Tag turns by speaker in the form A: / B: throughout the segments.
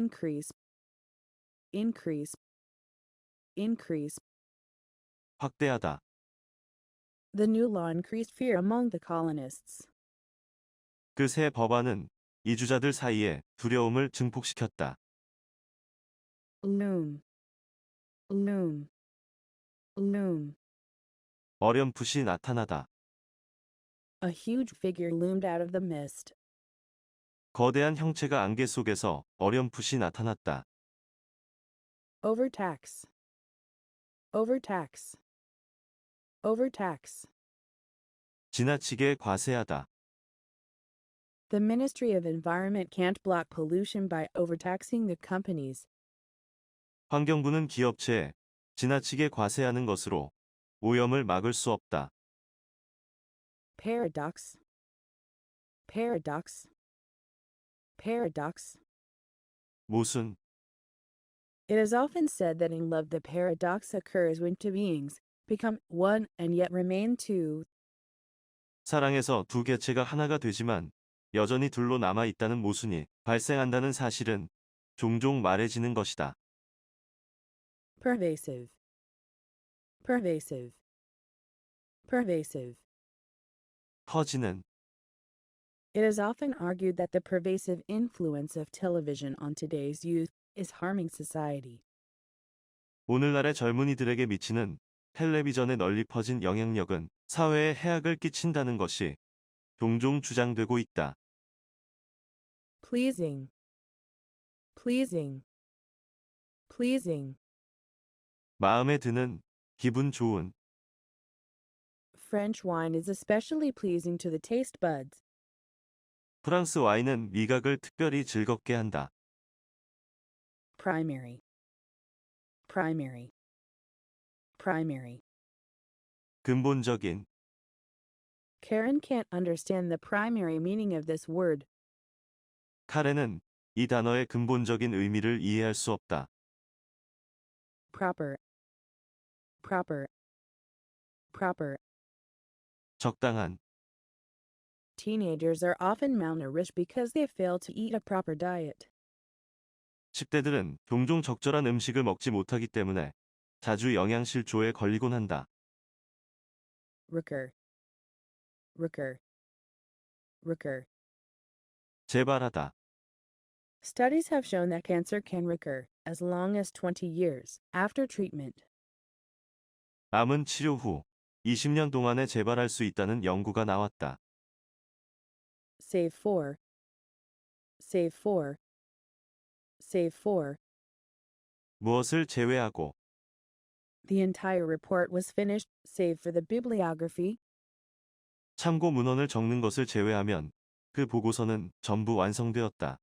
A: increase, increase, increase.
B: 확대하다.
A: The new law increased fear among the colonists.
B: 그 새 법안은 이주자들 사이에 두려움을 증폭시켰다.
A: Loom, loom, loom.
B: 어렴풋이 나타나다.
A: A huge figure loomed out of the mist.
B: 거대한 형체가 안개 속에서 어렴풋이 나타났다.
A: Overtax, overtax, overtax.
B: 지나치게 과세하다.
A: The Ministry of Environment can't block pollution by overtaxing the companies.
B: 환경부는 기업체에 지나치게 과세하는 것으로 오염을 막을 수 없다.
A: Paradox, paradox, paradox.
B: 모순.
A: It is often said that in love the paradox occurs when two beings become one and yet remain two.
B: 사랑에서 두 개체가 하나가 되지만 여전히 둘로 남아 있다는 모순이 발생한다는 사실은 종종 말해지는 것이다.
A: Pervasive, pervasive, pervasive.
B: 퍼지는.
A: It is often argued that the pervasive influence of television on today's youth is harming society.
B: 오늘날의 젊은이들에게 미치는 텔레비전의 널리 퍼진 영향력은 사회에 해악을 끼친다는 것이 종종 주장되고 있다.
A: Pleasing, pleasing, pleasing.
B: 마음에 드는, 기분 좋은.
A: French wine is especially pleasing to the taste buds.
B: 프랑스 와인은 미각을 특별히 즐겁게 한다.
A: Primary, primary, primary.
B: 근본적인.
A: Karen can't understand the primary meaning of this word.
B: 카렌은 이 단어의 근본적인 의미를 이해할 수 없다.
A: Proper, proper, proper.
B: 적당한.
A: Teenagers are often malnourished because they fail to eat a proper diet.
B: 10대들은 종종 적절한 음식을 먹지 못하기 때문에 자주 영양실조에 걸리곤 한다.
A: Recur, recur, recur.
B: 재발하다.
A: Studies have shown that cancer can recur as long as 20 years after treatment.
B: 암은 치료 후 20년 동안에 재발할 수 있다는 연구가 나왔다.
A: Save for, save for, save for.
B: 무엇을 제외하고.
A: The entire report was finished, save for the bibliography.
B: 참고 문헌을 적는 것을 제외하면 그 보고서는 전부 완성되었다.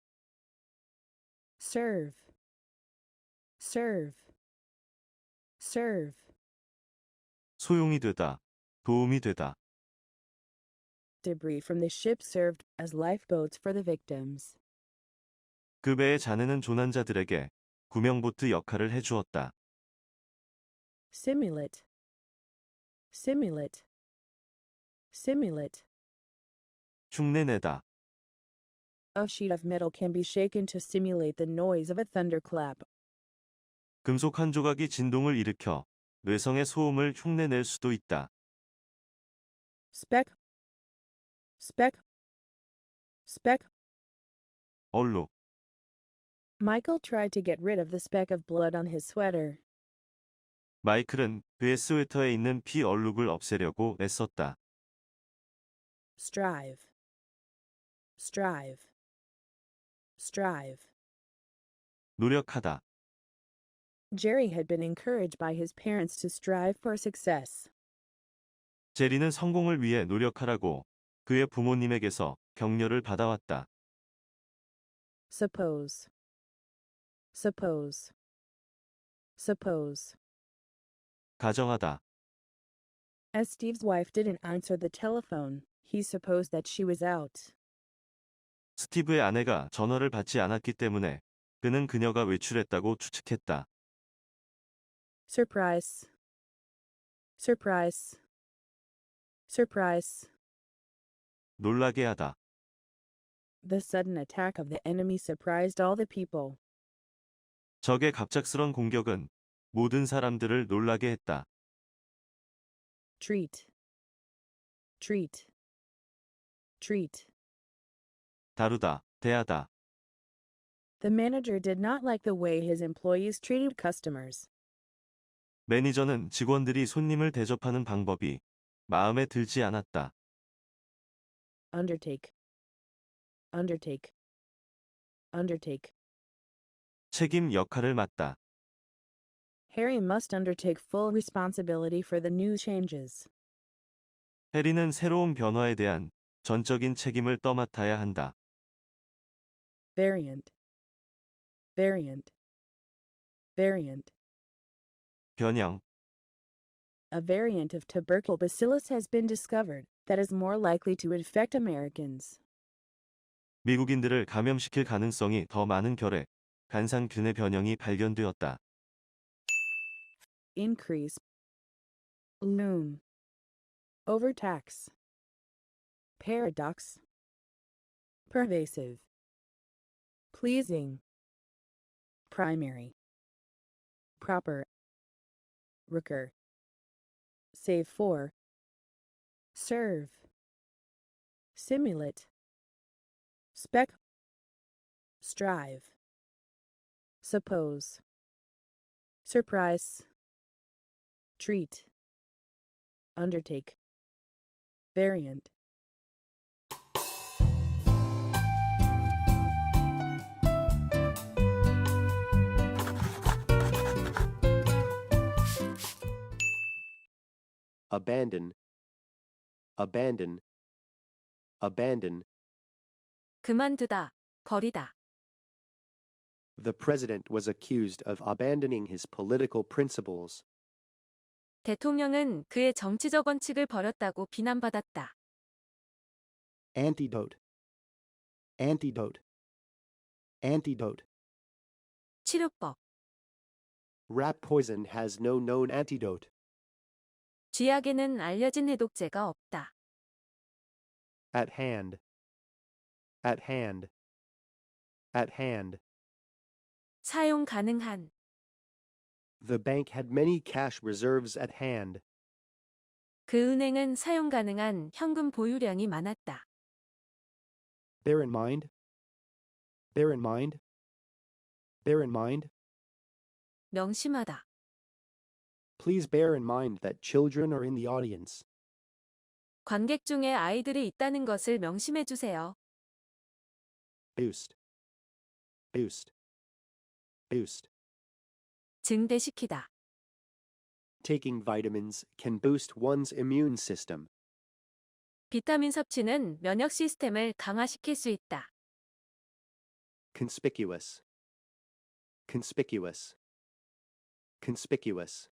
A: Serve, serve, serve.
B: 소용이 되다. 도움이 되다.
A: Debris from the ship served as lifeboats for the victims.
B: 그 배의 잔해는 조난자들에게 구명보트 역할을 해주었다.
A: Simulate, simulate, simulate.
B: 흉내내다.
A: A sheet of metal can be shaken to simulate the noise of a thunderclap.
B: 금속 한 조각이 진동을 일으켜 뇌성의 소음을 흉내낼 수도 있다.
A: Speck, speck, speck.
B: 얼룩.
A: Michael tried to get rid of the speck of blood on his sweater.
B: 마이클은 그의 스웨터에 있는 피 얼룩을 없애려고 애썼다.
A: Strive, strive, strive.
B: 노력하다.
A: Jerry had been encouraged by his parents to strive for success.
B: 제리는 성공을 위해 노력하라고 그의 부모님에게서 격려를 받아왔다.
A: Suppose, suppose, suppose.
B: 가정하다.
A: As Steve's wife didn't answer the telephone, he supposed that she was out.
B: 스티브의 아내가 전화를 받지 않았기 때문에 그는 그녀가 외출했다고 추측했다.
A: Surprise, surprise, surprise.
B: 놀라게 하다.
A: The sudden attack of the enemy surprised all the people.
B: 적의 갑작스런 공격은 모든 사람들을 놀라게 했다.
A: treat, treat, treat.
B: 다루다, 대하다.
A: The manager did not like the way his employees treated customers.
B: 매니저는 직원들이 손님을 대접하는 방법이 마음에 들지 않았다.
A: Undertake, undertake, undertake.
B: 책임 역할을 맡다.
A: Harry must undertake full responsibility for the new changes.
B: 해리는 새로운 변화에 대한 전적인 책임을 떠맡아야 한다.
A: Variant, variant, variant.
B: 변형,
A: A variant of tubercle bacillus has been discovered that is more likely to infect Americans.
B: 미국인들을 감염시킬 가능성이 더 많은 결핵, 간상균의 변형이 발견되었다.
A: Increase, loom, overtax, paradox, pervasive, pleasing, primary, proper, recur, save for, serve, simulate, spec, strive, suppose, surprise, treat, undertake, variant.
C: abandon, abandon, abandon.
D: 그만두다, 버리다.
C: The president was accused of abandoning his political principles.
D: 대통령은 그의 정치적 원칙을 버렸다고 비난받았다.
C: Antidote, antidote, antidote.
D: 치료법.
C: Rat poison has no known antidote.
D: 쥐약에는 알려진 해독제가 없다.
C: At hand, at hand, at hand.
D: 사용 가능한.
C: The bank had many cash reserves at hand.
D: 그 은행은 사용 가능한 현금 보유량이 많았다.
C: Bear in mind, bear in mind, bear in mind.
D: 명심하다.
C: Please bear in mind that children are in the audience.
D: 관객 중에 아이들이 있다는 것을 명심해 주세요.
C: Boost, boost, boost.
D: 증대시키다.
C: Taking vitamins can boost one's immune system.
D: 비타민 섭취는 면역 시스템을 강화시킬 수 있다.
C: Conspicuous, conspicuous, conspicuous.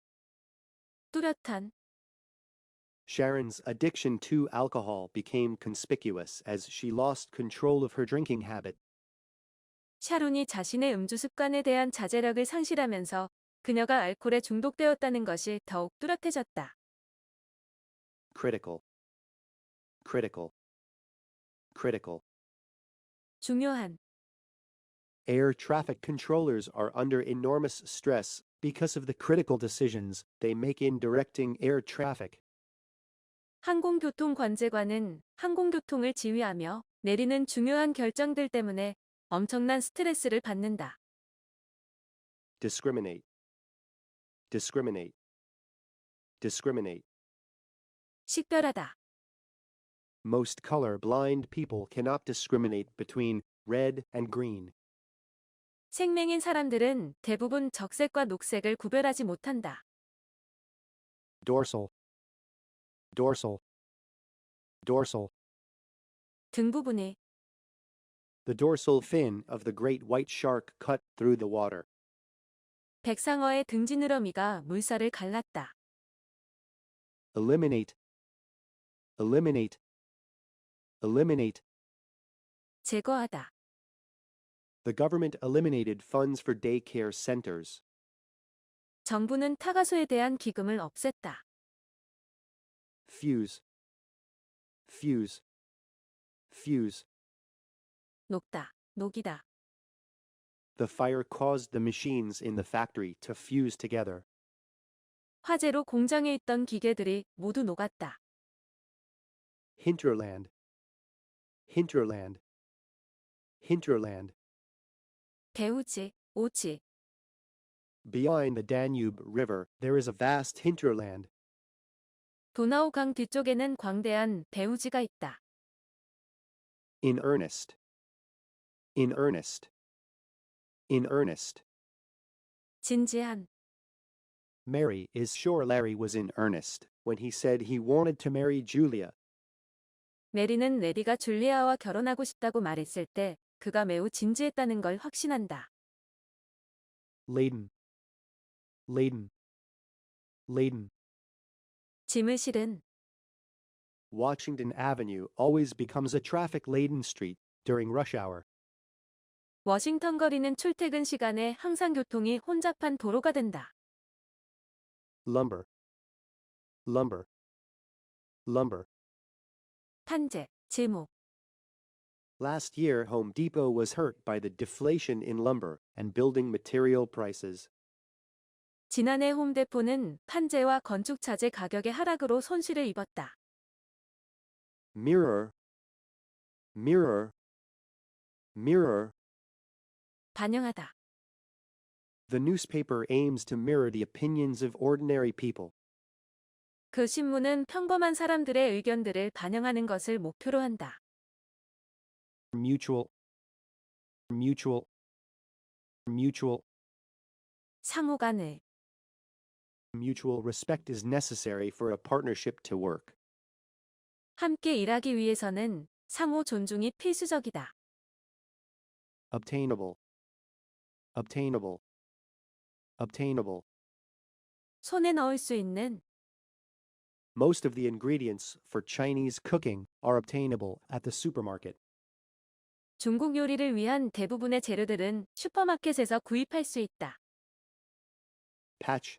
D: 뚜렷한.
C: Sharon's addiction to alcohol became conspicuous as she lost control of her drinking habit.
D: 샤론이 자신의 음주 습관에 대한 자제력을 상실하면서 그녀가 알코올에 중독되었다는 것이 더욱 뚜렷해졌다.
C: Critical, critical, critical.
D: 중요한.
C: Air traffic controllers are under enormous stress because of the critical decisions they make in directing air traffic.
D: 항공교통 관제관은 항공교통을 지휘하며 내리는 중요한 결정들 때문에 엄청난 스트레스를 받는다.
C: Discriminate, discriminate, discriminate.
D: 식별하다.
C: Most color-blind people cannot discriminate between red and green.
D: 생맹인 사람들은 대부분 적색과 녹색을 구별하지 못한다.
C: Dorsal, dorsal, dorsal.
D: 등 부분에.
C: The dorsal fin of the great white shark cut through the water.
D: 백상어의 등지느러미가 물살을 갈랐다.
C: Eliminate, eliminate, eliminate.
D: 제거하다.
C: The government eliminated funds for daycare centers.
D: 정부는 타가소에 대한 기금을 없앴다.
C: Fuse, fuse, fuse.
D: 녹다, 녹이다.
C: The fire caused the machines in the factory to fuse together.
D: 화재로 공장에 있던 기계들이 모두 녹았다.
C: Hinterland. Hinterland. Hinterland.
D: 배우지, 오지.
C: Beyond the Danube River, there is a vast hinterland.
D: 도나우 강 뒤쪽에는 광대한 배우지가 있다.
C: In earnest. In earnest. In earnest.
D: 진지한.
C: Mary is sure Larry was in earnest when he said he wanted to marry Julia.
D: 메리는 레디가 줄리아와 결혼하고 싶다고 말했을 때 그가 매우 진지했다는 걸 확신한다.
C: Laden. Laden. Laden.
D: 짐을 실은.
C: Washington Avenue always becomes a traffic-laden street during rush hour.
D: 워싱턴 거리는 출퇴근 시간에 항상 교통이 혼잡한 도로가 된다.
C: Lumber. Lumber. Lumber.
D: 탄재, 제목.
C: Last year, Home Depot was hurt by the deflation in lumber and building material prices.
D: 지난해 홈데포는 판재와 건축자재 가격의 하락으로 손실을 입었다.
C: Mirror. Mirror. Mirror.
D: 반영하다.
C: The newspaper aims to mirror the opinions of ordinary people.
D: 그 신문은 평범한 사람들의 의견들을 반영하는 것을 목표로 한다.
C: Mutual. Mutual. Mutual.
D: 상호간을.
C: Mutual respect is necessary for a partnership to work.
D: 함께 일하기 위해서는 상호 존중이 필수적이다.
C: Obtainable. Obtainable. Obtainable.
D: 손에 넣을 수 있는.
C: Most of the ingredients for Chinese cooking are obtainable at the supermarket.
D: 중국 요리를 위한 대부분의 재료들은 슈퍼마켓에서 구입할 수 있다.
C: Patch.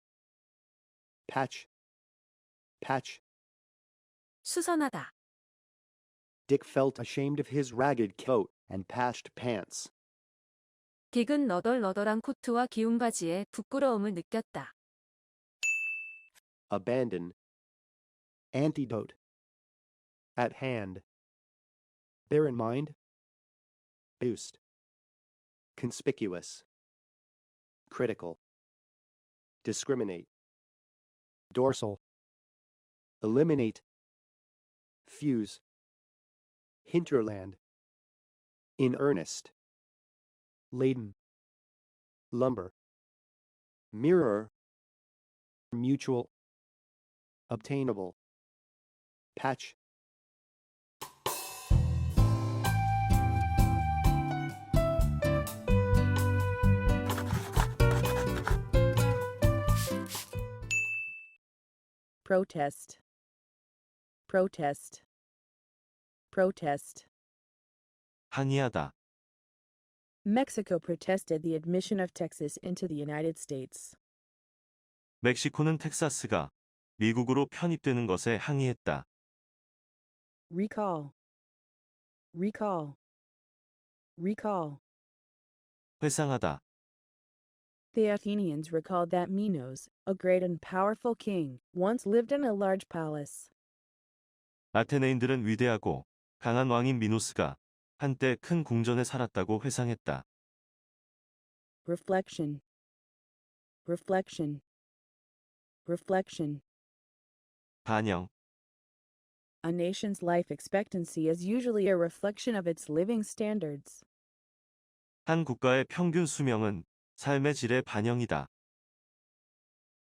C: Patch. Patch.
D: 수선하다.
C: Dick felt ashamed of his ragged coat and patched pants.
D: 딕은 너덜너덜한 코트와 기운 바지에 부끄러움을 느꼈다.
C: Abandon. Antidote. At hand. Bear in mind. Boost. Conspicuous. Critical. Discriminate. Dorsal. Eliminate. Fuse. Hinterland. In earnest. Laden. Lumber. Mirror. Mutual. Obtainable. Patch.
A: Protest. Protest. Protest.
B: 항의하다.
A: Mexico protested the admission of Texas into the United States.
B: 멕시코는 텍사스가 미국으로 편입되는 것에 항의했다.
A: Recall. Recall. Recall.
B: 회상하다.
A: The Athenians recalled that Minos, a great and powerful king, once lived in a large palace.
B: 아테네인들은 위대하고 강한 왕인 미노스가 한때 큰 궁전에 살았다고 회상했다.
A: Reflection. Reflection. Reflection.
B: 반영.
A: A nation's life expectancy is usually a reflection of its living standards.
B: 한 국가의 평균 수명은 삶의 질의 반영이다.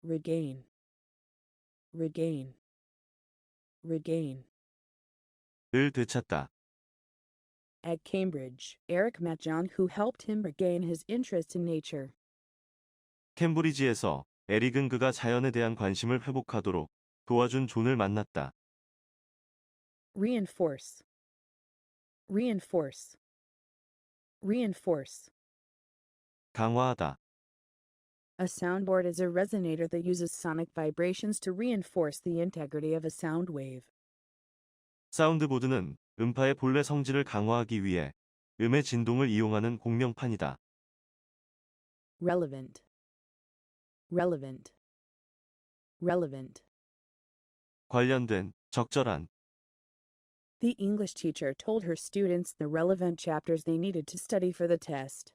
A: Regain. Regain. Regain.
B: 을 되찾다.
A: At Cambridge, Eric met John who helped him regain his interest in nature.
B: 캠브리지에서 에릭은 그가 자연에 대한 관심을 회복하도록 도와준 존을 만났다.
A: Reinforce. Reinforce. Reinforce.
B: 강화하다.
A: A soundboard is a resonator that uses sonic vibrations to reinforce the integrity of a sound wave.
B: 사운드보드는 음파의 본래 성질을 강화하기 위해 음의 진동을 이용하는 공명판이다.
A: relevant, relevant, relevant.
B: 관련된, 적절한.
A: The English teacher told her students the relevant chapters they needed to study for the test.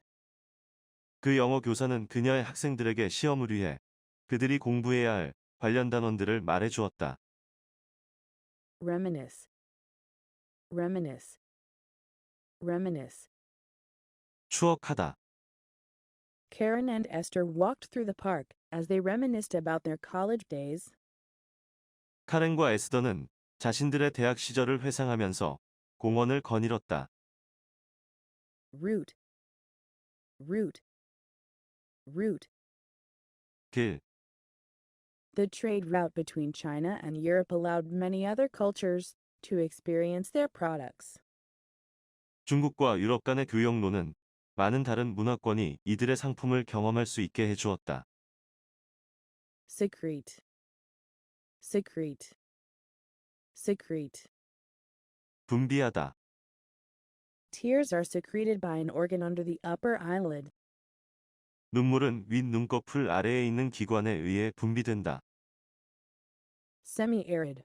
B: 그 영어 교사는 그녀의 학생들에게 시험을 위해 그들이 공부해야 할 관련 단원들을 말해 주었다.
A: Reminisce, reminisce, reminisce.
B: 추억하다.
A: Karen and Esther walked through the park as they reminisced about their college days.
B: 카렌과 에스더는 자신들의 대학 시절을 회상하면서 공원을 거닐었다.
A: Route, route, route.
B: 길.
A: The trade route between China and Europe allowed many other cultures to experience their products.
B: 중국과 유럽 간의 교역로는 많은 다른 문화권이 이들의 상품을 경험할 수 있게 해주었다.
A: Secrete, secrete, secrete.
B: 분비하다.
A: Tears are secreted by an organ under the upper eyelid.
B: 눈물은 윗 눈꺼풀 아래에 있는 기관에 의해 분비된다.
A: Semi-arid,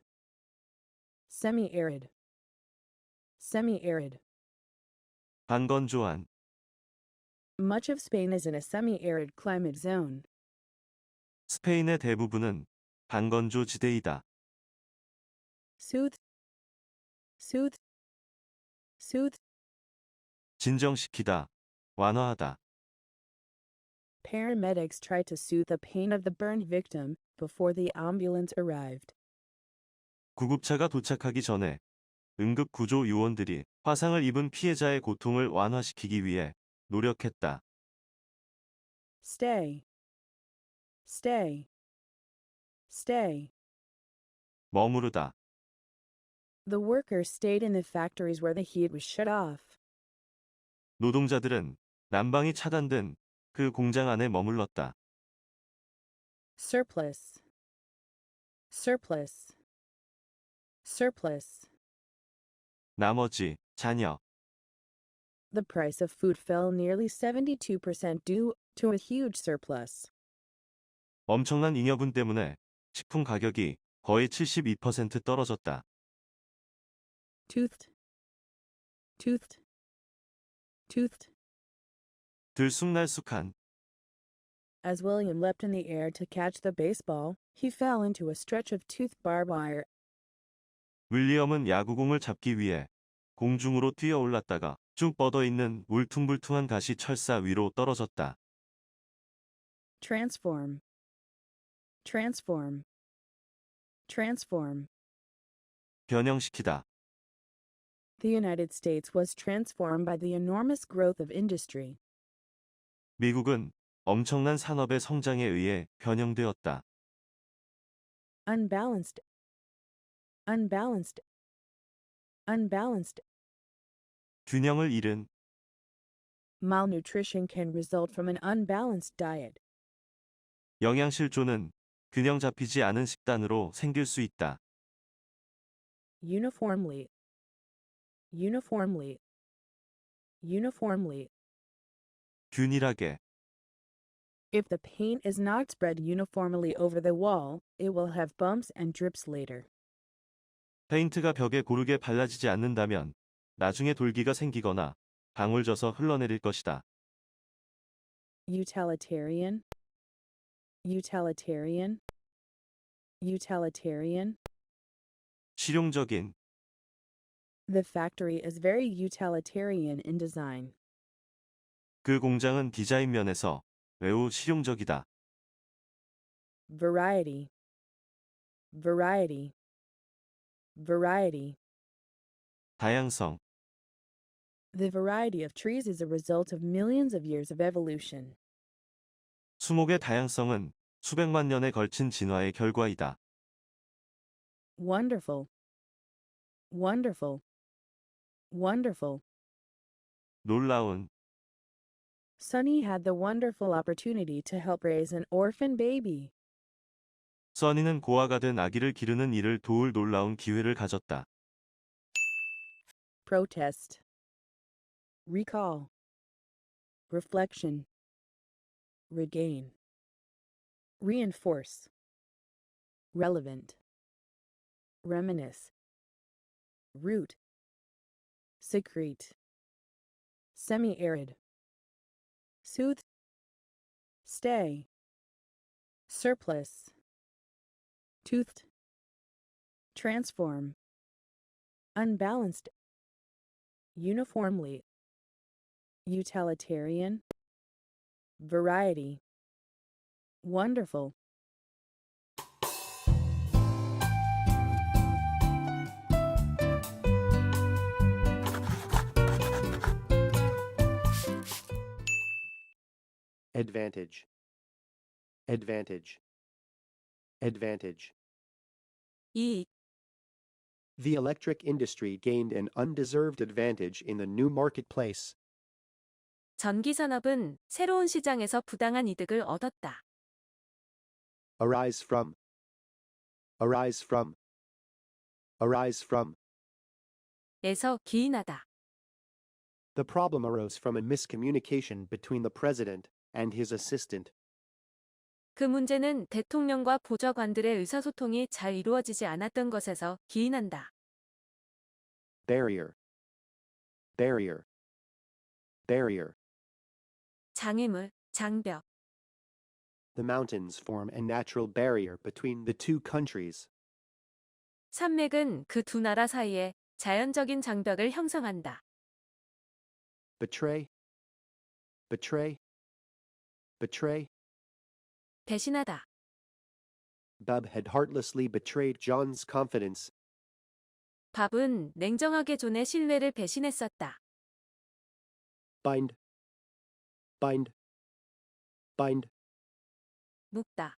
A: semi-arid, semi-arid.
B: 반건조한.
A: Much of Spain is in a semi-arid climate zone.
B: 스페인의 대부분은 반건조 지대이다.
A: Soothe, soothe, soothe.
B: 진정시키다. 완화하다.
A: Paramedics tried to soothe the pain of the burned victim before the ambulance arrived.
B: 구급차가 도착하기 전에 응급구조 요원들이 화상을 입은 피해자의 고통을 완화시키기 위해 노력했다.
A: Stay, stay, stay.
B: 머무르다.
A: The workers stayed in the factories where the heat was shut off.
B: 노동자들은 난방이 차단된 그 공장 안에 머물렀다.
A: Surplus, surplus, surplus.
B: 나머지, 잔여.
A: The price of food fell nearly 72% due to a huge surplus.
B: 엄청난 잉여분 때문에 식품 가격이 거의 72% 떨어졌다.
A: Toothed, toothed, toothed.
B: 들쑥날쑥한.
A: As William leapt in the air to catch the baseball, he fell into a stretch of toothed barbed wire.
B: 윌리엄은 야구공을 잡기 위해 공중으로 뛰어 올랐다가 쭉 뻗어있는 울퉁불퉁한 가시 철사 위로 떨어졌다.
A: Transform, transform, transform.
B: 변형시키다.
A: The United States was transformed by the enormous growth of industry.
B: 미국은 엄청난 산업의 성장에 의해 변형되었다.
A: Unbalanced, unbalanced, unbalanced.
B: 균형을 잃은.
A: Malnutrition can result from an unbalanced diet.
B: 영양실조는 균형 잡히지 않은 식단으로 생길 수 있다.
A: Uniformly, uniformly, uniformly.
B: 균일하게.
A: If the paint is not spread uniformly over the wall, it will have bumps and drips later.
B: 페인트가 벽에 고르게 발라지지 않는다면 나중에 돌기가 생기거나 방울 져서 흘러내릴 것이다.
A: Utilitarian, utilitarian, utilitarian.
B: 실용적인.
A: The factory is very utilitarian in design.
B: 그 공장은 디자인 면에서 매우 실용적이다.
A: Variety, variety, variety.
B: 다양성.
A: The variety of trees is a result of millions of years of evolution.
B: 수목의 다양성은 수백만 년에 걸친 진화의 결과이다.
A: Wonderful, wonderful, wonderful.
B: 놀라운.
A: Sunny had the wonderful opportunity to help raise an orphan baby.
B: 써니는 고아가 된 아기를 기르는 일을 도울 놀라운 기회를 가졌다.
A: Protest, recall, reflection. regain, reinforce, relevant, reminisce, root, secrete, semi-arid, soothe, stay, surplus, toothed, transform, unbalanced, uniformly, utilitarian, variety, wonderful.
C: advantage, advantage, advantage.
D: 이익,
C: The electric industry gained an undeserved advantage in the new marketplace.
D: 전기산업은 새로운 시장에서 부당한 이득을 얻었다.
C: Arise from, arise from, arise from.
D: 에서 기인하다.
C: The problem arose from a miscommunication between the president and his assistant.
D: 그 문제는 대통령과 보좌관들의 의사소통이 잘 이루어지지 않았던 것에서 기인한다.
C: Barrier, barrier, barrier.
D: 장애물, 장벽.
C: The mountains form a natural barrier between the two countries.
D: 산맥은 그 두 나라 사이에 자연적인 장벽을 형성한다.
C: Betray, betray, betray.
D: 배신하다.
C: Bub had heartlessly betrayed John's confidence.
D: 밥은 냉정하게 존의 신뢰를 배신했었다.
C: Bind, bind, bind.
D: 묶다.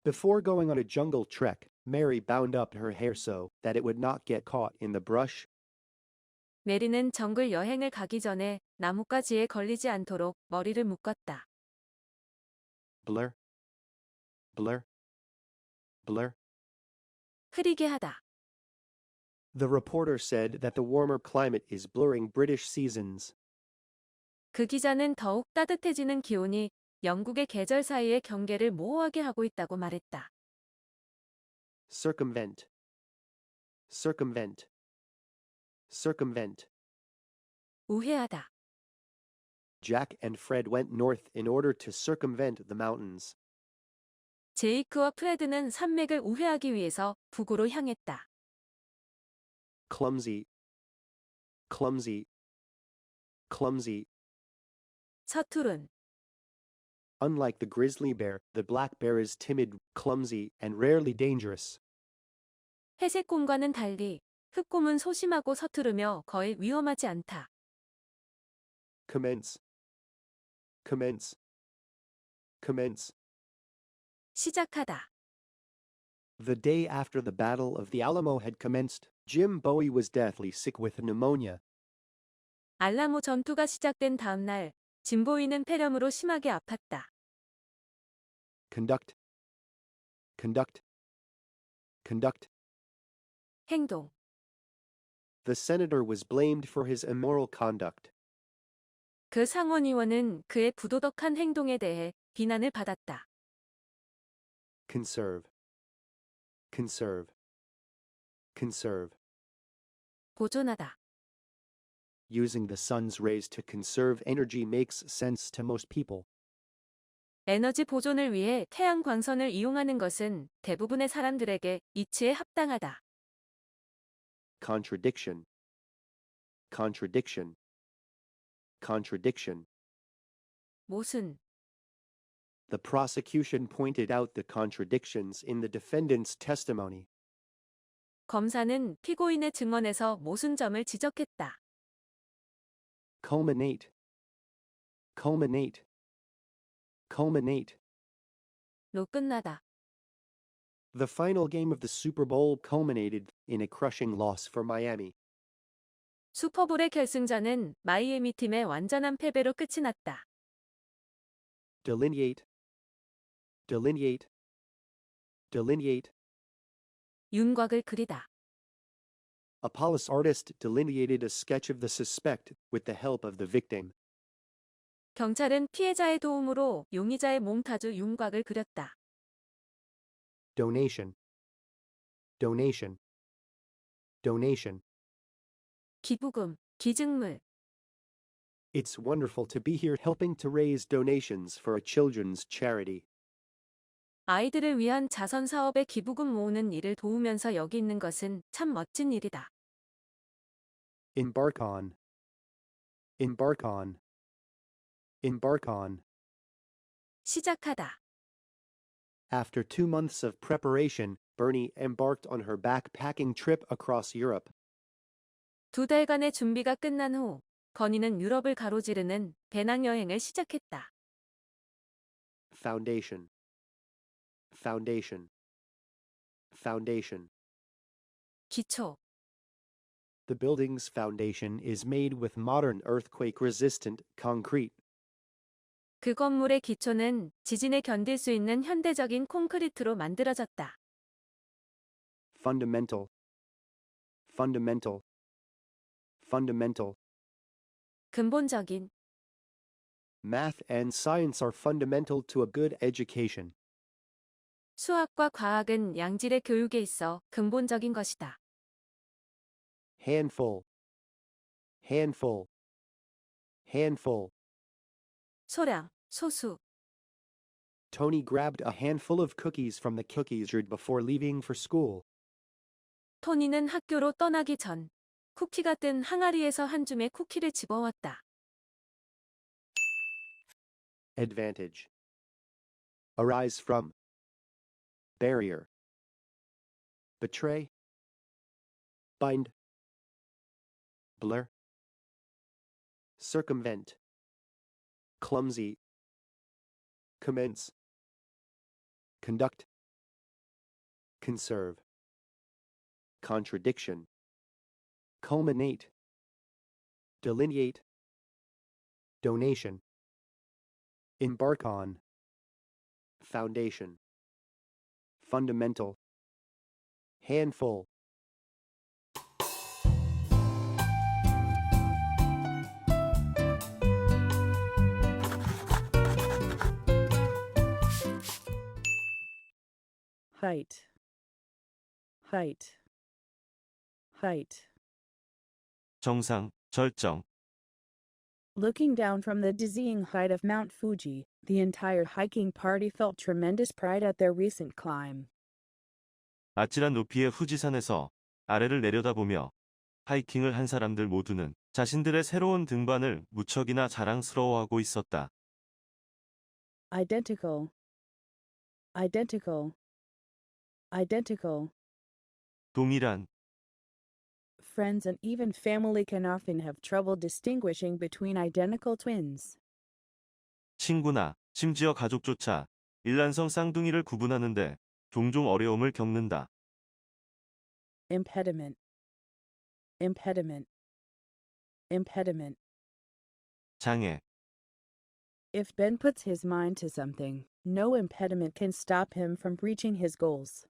C: Before going on a jungle trek, Mary bound up her hair so that it would not get caught in the brush.
D: 메리는 정글 여행을 가기 전에 나뭇가지에 걸리지 않도록 머리를 묶었다.
C: Blur, blur, blur.
D: 흐리게 하다.
C: The reporter said that the warmer climate is blurring British seasons.
D: 그 기자는 더욱 따뜻해지는 기온이 영국의 계절 사이의 경계를 모호하게 하고 있다고 말했다.
C: Circumvent, circumvent, circumvent.
D: 우회하다.
C: Jack and Fred went north in order to circumvent the mountains.
D: 제이크와 프레드는 산맥을 우회하기 위해서 북으로 향했다.
C: Clumsy, clumsy, clumsy.
D: 서투른.
C: Unlike the grizzly bear, the black bear is timid, clumsy, and rarely dangerous.
D: 회색곰과는 달리 흑곰은 소심하고 서투르며 거의 위험하지 않다.
C: Commence, commence, commence.
D: 시작하다.
C: The day after the Battle of the Alamo had commenced, Jim Bowie was deathly sick with pneumonia.
D: 알라모 전투가 시작된 다음 날 짐보이는 폐렴으로 심하게 아팠다.
C: Conduct, conduct, conduct.
D: 행동.
C: The senator was blamed for his immoral conduct.
D: 그 상원의원은 그의 부도덕한 행동에 대해 비난을 받았다.
C: Conserve, conserve, conserve.
D: 보존하다.
C: Using the sun's rays to conserve energy makes sense to most people.
D: 에너지 보존을 위해 태양 광선을 이용하는 것은 대부분의 사람들에게 이치에 합당하다.
C: Contradiction, contradiction, contradiction.
D: 모순.
C: The prosecution pointed out the contradictions in the defendant's testimony.
D: 검사는 피고인의 증언에서 모순점을 지적했다.
C: Culminate, culminate, culminate.
D: 로 끝나다.
C: The final game of the Super Bowl culminated in a crushing loss for Miami.
D: 슈퍼볼의 결승전은 마이애미 팀의 완전한 패배로 끝이 났다.
C: Delineate, delineate, delineate.
D: 윤곽을 그리다.
C: A police artist delineated a sketch of the suspect with the help of the victim.
D: 경찰은 피해자의 도움으로 용의자의 몽타주 윤곽을 그렸다.
C: donation, donation, donation.
D: 기부금, 기증물.
C: It's wonderful to be here helping to raise donations for a children's charity.
D: 아이들을 위한 자선 사업에 기부금 모으는 일을 도우면서 여기 있는 것은 참 멋진 일이다.
C: Embark on, embark on, embark on.
D: 시작하다.
C: After 2 months of preparation, Bernie embarked on her backpacking trip across Europe.
D: 2달간의 준비가 끝난 후 건이는 유럽을 가로지르는 배낭여행을 시작했다.
C: Foundation, foundation, foundation.
D: 기초.
C: The building's foundation is made with modern earthquake-resistant concrete.
D: 그 건물의 기초는 지진에 견딜 수 있는 현대적인 콘크리트로 만들어졌다.
C: Fundamental, fundamental, fundamental.
D: 근본적인.
C: Math and science are fundamental to a good education.
D: 수학과 과학은 양질의 교육에 있어 근본적인 것이다.
C: Handful, handful, handful.
D: 소량, 소수.
C: Tony grabbed a handful of cookies from the cookie jar before leaving for school.
D: 토니는 학교로 떠나기 전 쿠키가 뜬 항아리에서 한 줌의 쿠키를 집어왔다.
C: Advantage. Arise from. Barrier. Betray. Bind. Blur. Circumvent. Clumsy. Commence. Conduct. Conserve. Contradiction. Culminate. Delineate. Donation. Embark on. Foundation. Fundamental. Handful.
A: height, height, height.
B: 정상, 절정.
A: Looking down from the dizzying height of Mount Fuji, the entire hiking party felt tremendous pride at their recent climb.
B: 아찔한 높이의 후지산에서 아래를 내려다보며 하이킹을 한 사람들 모두는 자신들의 새로운 등반을 무척이나 자랑스러워하고 있었다.
A: Identical, identical, identical.
B: 동일한,
A: Friends and even family can often have trouble distinguishing between identical twins.
B: 친구나 심지어 가족조차 일란성 쌍둥이를 구분하는데 종종 어려움을 겪는다.
A: Impediment, impediment, impediment.
B: 장애,
A: If Ben puts his mind to something, no impediment can stop him from reaching his goals.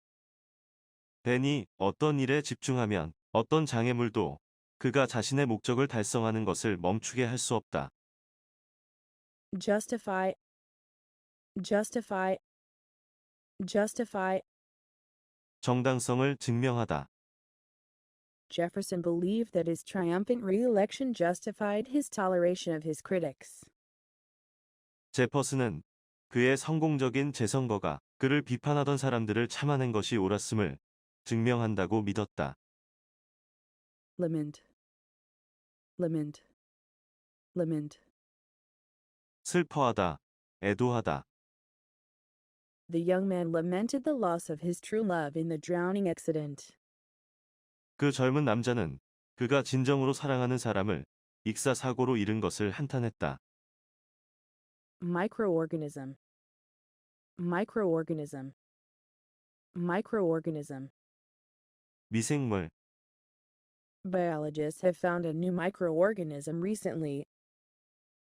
B: 벤이 어떤 일에 집중하면 어떤 장애물도 그가 자신의 목적을 달성하는 것을 멈추게 할 수 없다.
A: Justify, justify, justify.
B: 정당성을 증명하다.
A: Jefferson believed that his triumphant re-election justified his toleration of his critics.
B: 제퍼슨은 그의 성공적인 재선거가 그를 비판하던 사람들을 참아낸 것이 옳았음을 증명한다고 믿었다.
A: Lament, lament, lament.
B: 슬퍼하다, 애도하다.
A: The young man lamented the loss of his true love in the drowning accident.
B: 그 젊은 남자는 그가 진정으로 사랑하는 사람을 익사 사고로 잃은 것을 한탄했다.
A: Microorganism, microorganism, microorganism.
B: 미생물,
A: Biologists have found a new microorganism recently.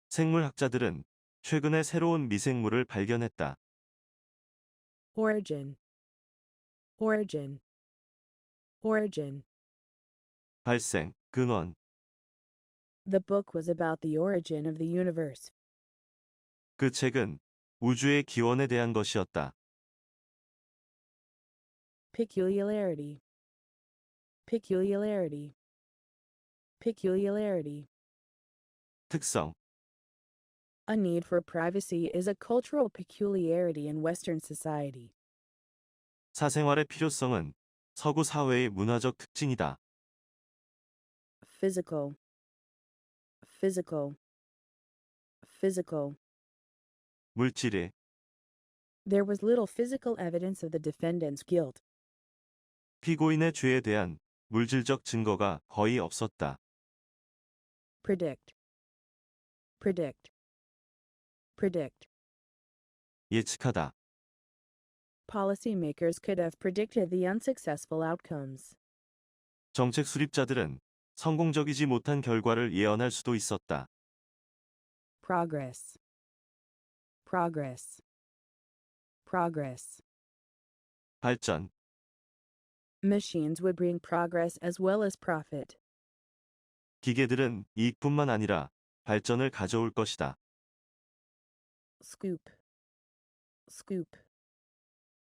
B: 생물학자들은 최근에 새로운 미생물을 발견했다.
A: Origin, origin, origin.
B: 발생, 근원.
A: The book was about the origin of the universe.
B: 그 책은 우주의 기원에 대한 것이었다.
A: Peculiarity. Peculiarity. Peculiarity.
B: 특성,
A: A need for privacy is a cultural peculiarity in Western society.
B: 사생활의 필요성은 서구 사회의 문화적 특징이다.
A: Physical. Physical. Physical.
B: 물질의,
A: There was little physical evidence of the defendant's guilt.
B: 피고인의 죄에 대한 물질적 증거가 거의 없었다.
A: Predict. Predict. Predict.
B: 예측하다.
A: Policymakers could have predicted the unsuccessful outcomes.
B: 정책 수립자들은 성공적이지 못한 결과를 예언할 수도 있었다.
A: Progress. Progress. Progress.
B: 발전,
A: Machines would bring progress as well as profit.
B: 기계들은 이익뿐만 아니라 발전을 가져올 것이다.
A: Scoop. Scoop.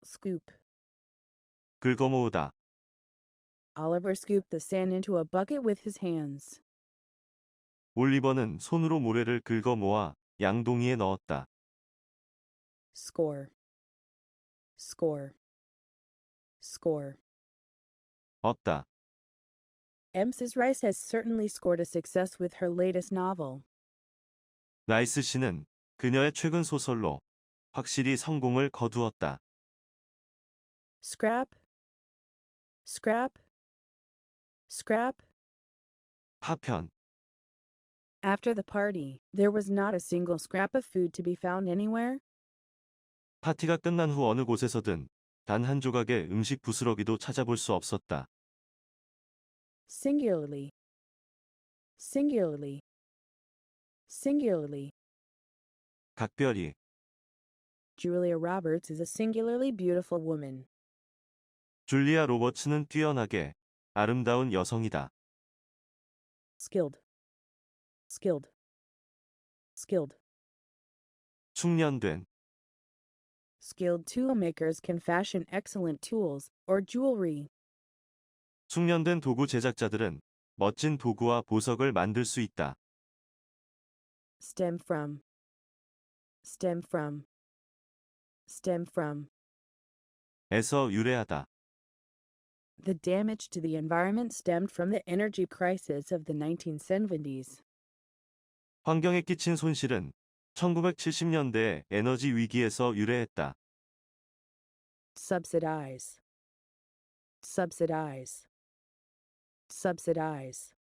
A: Scoop.
B: 긁어모으다.
A: Oliver scooped the sand into a bucket with his hands.
B: 올리버는 손으로 모래를 긁어모아 양동이에 넣었다.
A: Score. Score. Score.
B: 얻다.
A: Mrs. Rice has certainly scored a success with her latest novel.
B: 라이스 씨는 그녀의 최근 소설로 확실히 성공을 거두었다.
A: Scrap. Scrap. Scrap.
B: 파편,
A: After the party, there was not a single scrap of food to be found anywhere.
B: 파티가 끝난 후 어느 곳에서든 단 한 조각의 음식 부스러기도 찾아볼 수 없었다.
A: Singularly. Singularly. Singularly.
B: 각별히,
A: Julia Roberts is a singularly beautiful woman.
B: 줄리아 로버츠는 뛰어나게 아름다운 여성이다.
A: Skilled. Skilled. Skilled.
B: 숙련된,
A: Skilled tool makers can fashion excellent tools or jewelry.
B: 숙련된 도구 제작자들은 멋진 도구와 보석을 만들 수 있다.
A: Stem from. Stem from. Stem from.
B: 에서 유래하다.
A: The damage to the environment stemmed from the energy crisis of the 1970s.
B: 환경에 끼친 손실은 1970년대 에너지 위기에서 유래했다.
A: Subsidize. Subsidize. Subsidize.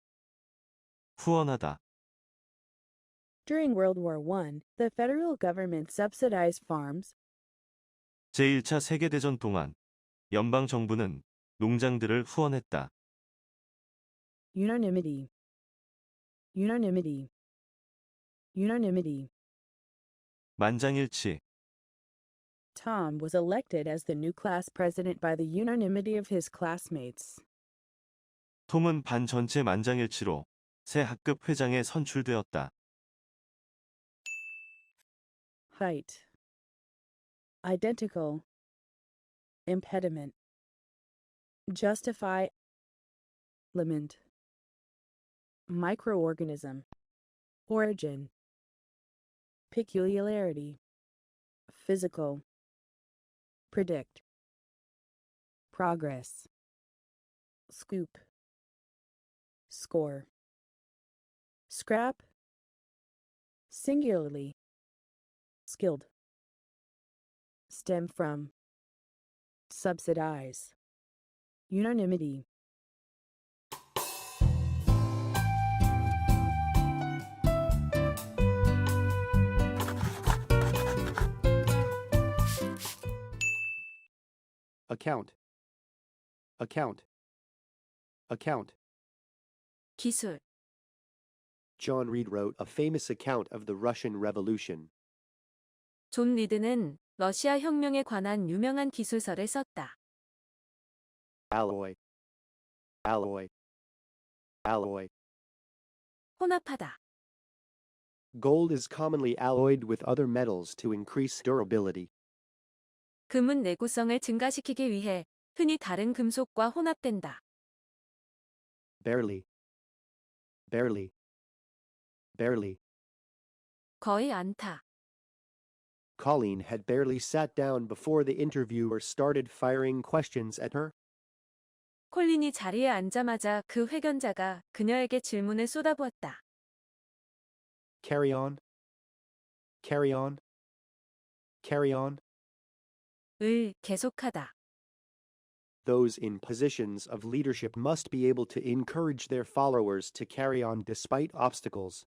B: 후원하다.
A: During World War I, the federal government subsidized farms.
B: 제1차 세계대전 동안 연방 정부는 농장들을 후원했다.
A: Unanimity. Unanimity. Unanimity.
B: 만장일치,
A: Tom was elected as the new class president by the unanimity of his classmates.
B: 톰은 반 전체 만장일치로 새 학급 회장에 선출되었다.
A: Height. Identical. Impediment. Justify. Limit. Microorganism. Origin. Peculiarity. Physical. Predict. Progress. Scoop. Score. Scrap. Singularly. Skilled. Stem from. Subsidize. Unanimity.
C: Account. Account. Account.
D: 기술,
C: John Reed wrote a famous account of the Russian Revolution.
D: 존 리드는 러시아 혁명에 관한 유명한 기술서를 썼다.
C: Alloy. Alloy. Alloy.
D: 혼합하다,
C: Gold is commonly alloyed with other metals to increase durability.
D: 금은 내구성을 증가시키기 위해 흔히 다른 금속과 혼합된다.
C: Barely. Barely. Barely.
D: 거의 않다.
C: Colleen had barely sat down before the interviewer started firing questions at her.
D: 콜린이 자리에 앉자마자 그 회견자가 그녀에게 질문을 쏟아부었다.
C: Carry on. Carry on. Carry on.
D: 계속하다.
C: Those in positions of leadership must be able to encourage their followers to carry on despite obstacles.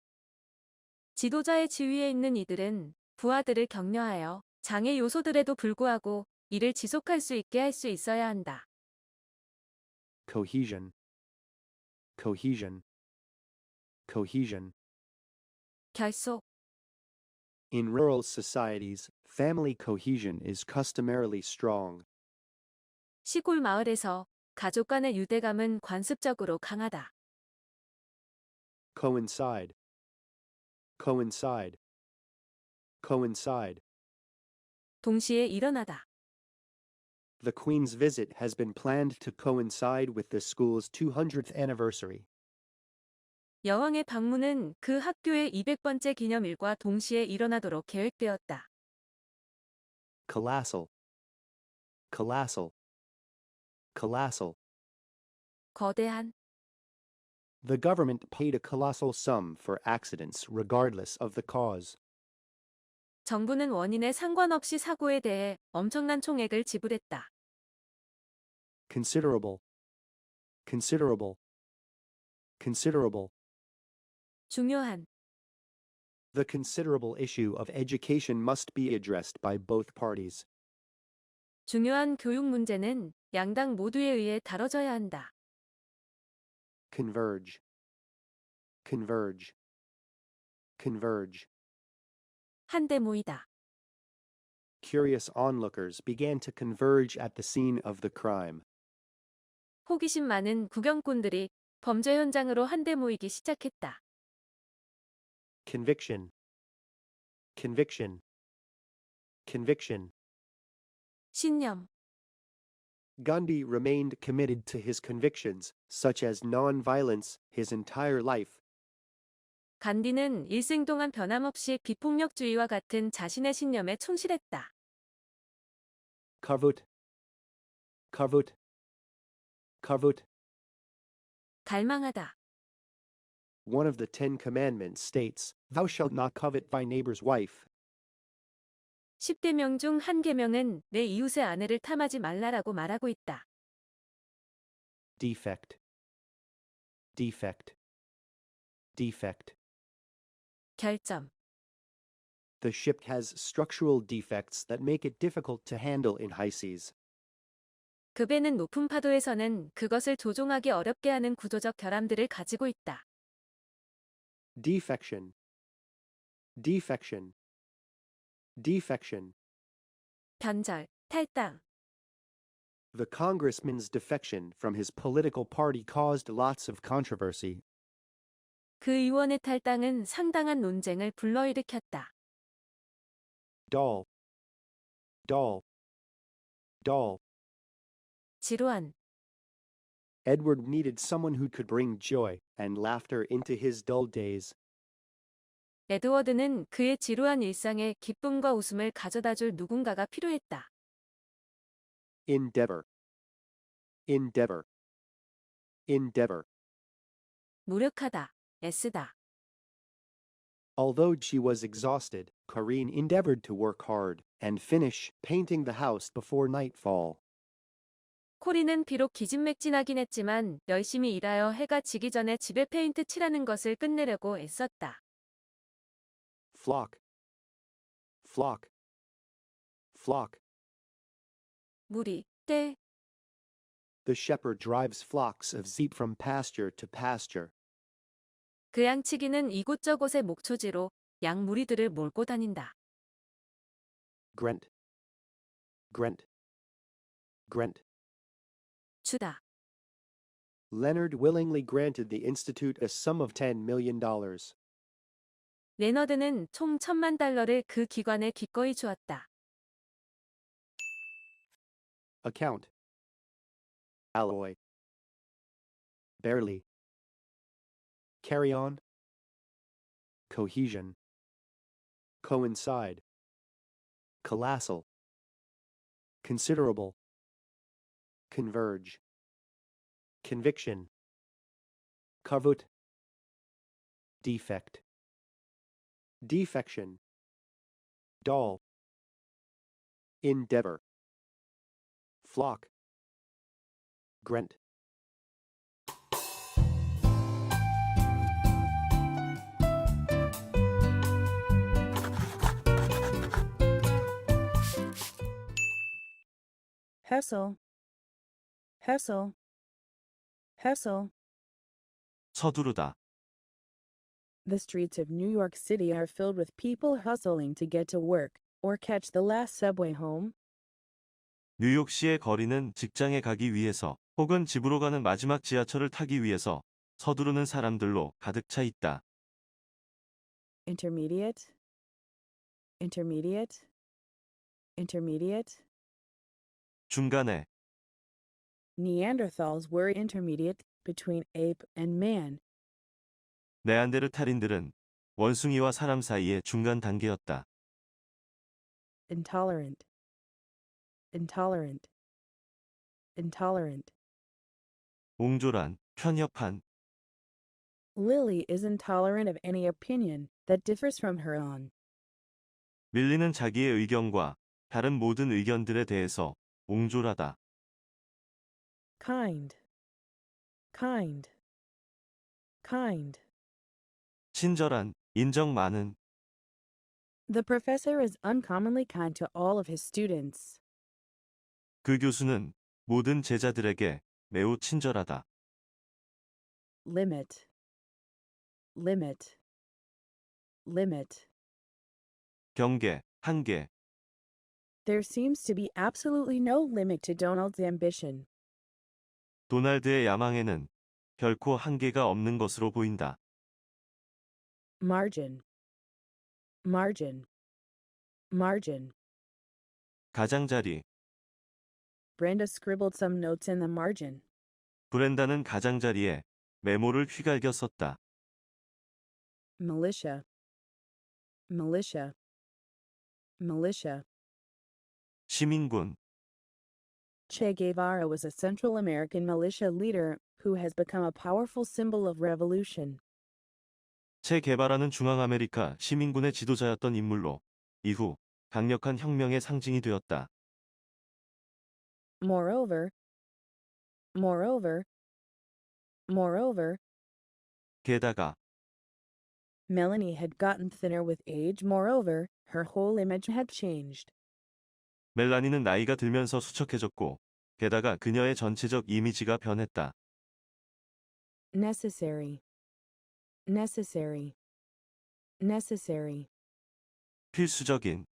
D: 지도자의 지위에 있는 이들은 부하들을 격려하여 장애 요소들에도 불구하고 이를 지속할 수 있게 할 수 있어야 한다.
C: Cohesion. Cohesion. Cohesion.
D: 결속.
C: In rural societies, family cohesion is customarily strong.
D: 시골 마을에서 가족 간의 유대감은 관습적으로 강하다.
C: Coincide. Coincide. Coincide.
D: 동시에 일어나다.
C: The Queen's visit has been planned to coincide with the school's 200th anniversary.
D: 여왕의 방문은 그 학교의 200번째 기념일과 동시에 일어나도록 계획되었다.
C: Colossal. Colossal. Colossal.
D: 거대한.
C: The government paid a colossal sum for accidents regardless of the cause.
D: 정부는 원인에 상관없이 사고에 대해 엄청난 총액을 지불했다.
C: Considerable. Considerable. Considerable.
D: 중요한.
C: The considerable issue of education must be addressed by both parties.
D: 중요한 교육 문제는 양당 모두에 의해 다뤄져야 한다.
C: Converge. Converge. Converge.
D: 한데 모이다.
C: Curious onlookers began to converge at the scene of the crime.
D: 호기심 많은 구경꾼들이 범죄 현장으로 한데 모이기 시작했다.
C: Conviction. Conviction. Conviction.
D: 신념.
C: Gandhi remained committed to his convictions, such as non-violence, his entire life.
D: 간디는 일생 동안 변함없이 비폭력주의와 같은 자신의 신념에 충실했다.
C: Kavut. Kavut. Kavut.
D: 갈망하다.
C: One of the 10 commandments states, "Thou shalt not covet thy neighbor's wife."
D: 10계명 중 한 계명은 내 이웃의 아내를 탐하지 말라라고 말하고 있다.
C: Defect. Defect. Defect.
D: 결점.
C: The ship has structural defects that make it difficult to handle in high seas.
D: 그 배는 높은 파도에서는 그것을 조종하기 어렵게 하는 구조적 결함들을 가지고 있다.
C: Defection. Defection. Defection.
D: 변절, 탈당.
C: The congressman's defection from his political party caused lots of controversy.
D: 그 의원의 탈당은 상당한 논쟁을 불러일으켰다.
C: Dull. Dull. Dull.
D: 지루한.
C: Edward needed someone who could bring joy and laughter into his dull days.
D: 에드워드는 그의 지루한 일상에 기쁨과 웃음을 가져다줄 누군가가 필요했다.
C: Endeavor. Endeavor. Endeavor.
D: 노력하다, 애쓰다.
C: Although she was exhausted, Corinne endeavored to work hard and finish painting the house before nightfall.
D: 코리는 비록 기진맥진하긴 했지만 열심히 일하여 해가 지기 전에 집에 페인트 칠하는 것을 끝내려고 애썼다.
C: Flock. Flock. Flock.
D: 무리, 떼.
C: The shepherd drives flocks of sheep from pasture to pasture.
D: 그 양치기는 이곳저곳의 목초지로 양 무리들을 몰고 다닌다.
C: Grant. Grant. Grant.
D: 주다.
C: Leonard willingly granted the institute a sum of $10 million.
D: 레너드는 총 $10,000를 그 기관에 기꺼이 주었다.
C: account, alloy, barely, carry on, cohesion, coincide, colossal, considerable, converge, conviction, kavut, defect, defection, doll, endeavor, flock, grent.
A: Hustle. Hustle. Hustle.
B: 서두르다.
A: The streets of New York City are filled with people hustling to get to work or catch the last subway home.
B: 뉴욕시의 거리는 직장에 가기 위해서 혹은 집으로 가는 마지막 지하철을 타기 위해서 서두르는 사람들로 가득 차 있다.
A: Intermediate. Intermediate. Intermediate.
B: 중간에
A: Neanderthals were intermediate between ape and man.
B: 네안데르탈인들은 원숭이와 사람 사이의 중간 단계였다.
A: Intolerant. Intolerant. Intolerant.
B: 옹졸한, 편협한,
A: Lily is intolerant of any opinion that differs from her own.
B: 밀리는 자기의 의견과 다른 모든 의견들에 대해서 옹졸하다.
A: Kind. Kind. Kind.
B: 친절한, 인정 많은,
A: The professor is uncommonly kind to all of his students.
B: 그 교수는 모든 제자들에게 매우 친절하다.
A: Limit. Limit. Limit.
B: 경계, 한계,
A: There seems to be absolutely no limit to Donald's ambition.
B: 도날드의 야망에는 결코 한계가 없는 것으로 보인다.
A: Margin. Margin. Margin.
B: 가장자리,
A: Brenda scribbled some notes in the margin.
B: 브렌다는 가장자리에 메모를 휘갈겨 썼다.
A: Militia. Militia. Militia.
B: 시민군,
A: Che Guevara was a Central American militia leader who has become a powerful symbol of revolution.
B: 체 게바라는 중앙아메리카 시민군의 지도자였던 인물로 이후 강력한 혁명의 상징이 되었다.
A: Moreover, moreover, moreover,
B: 게다가
A: Melanie had gotten thinner with age. Moreover, her whole image had changed.
B: 멜라니는 나이가 들면서 수척해졌고 게다가 그녀의 전체적 이미지가 변했다.
A: Necessary. Necessary. Necessary.
B: 필수적인,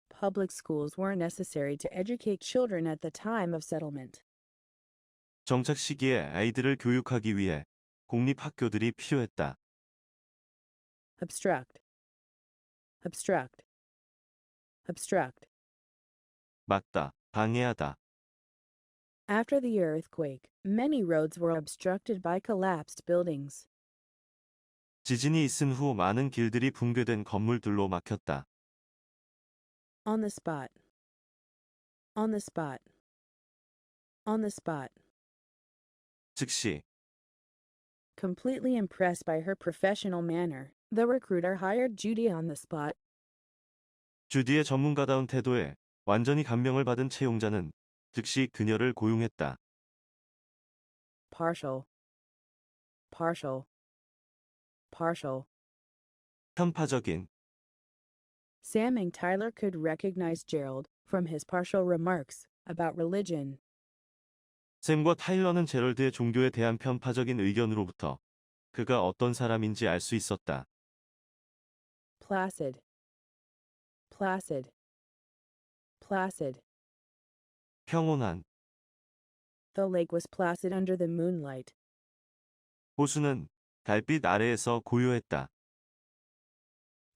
A: Public schools were necessary to educate children at the time of settlement.
B: 정착 시기에 아이들을 교육하기 위해 공립학교들이 필요했다.
A: Obstruct. Obstruct. Obstruct.
B: 막다, 방해하다.
A: After the earthquake, many roads were obstructed by collapsed buildings.
B: 지진이 있은 후 많은 길들이 붕괴된 건물들로 막혔다.
A: On the spot. On the spot. On the spot.
B: 즉시
A: Completely impressed by her professional manner, the recruiter hired Judy on the spot.
B: 주디의 전문가다운 태도에 완전히 감명을 받은 채용자는 즉시 그녀를 고용했다.
A: Partial. Partial. Partial.
B: 편파적인,
A: Sam and Tyler could recognize Gerald from his partial remarks about religion.
B: 샘과 타일러는 제럴드의 종교에 대한 편파적인 의견으로부터 그가 어떤 사람인지 알 수 있었다.
A: Placid. Placid. Placid.
B: 평온한,
A: The lake was placid under the moonlight.
B: 호수는 달빛 아래에서 고요했다.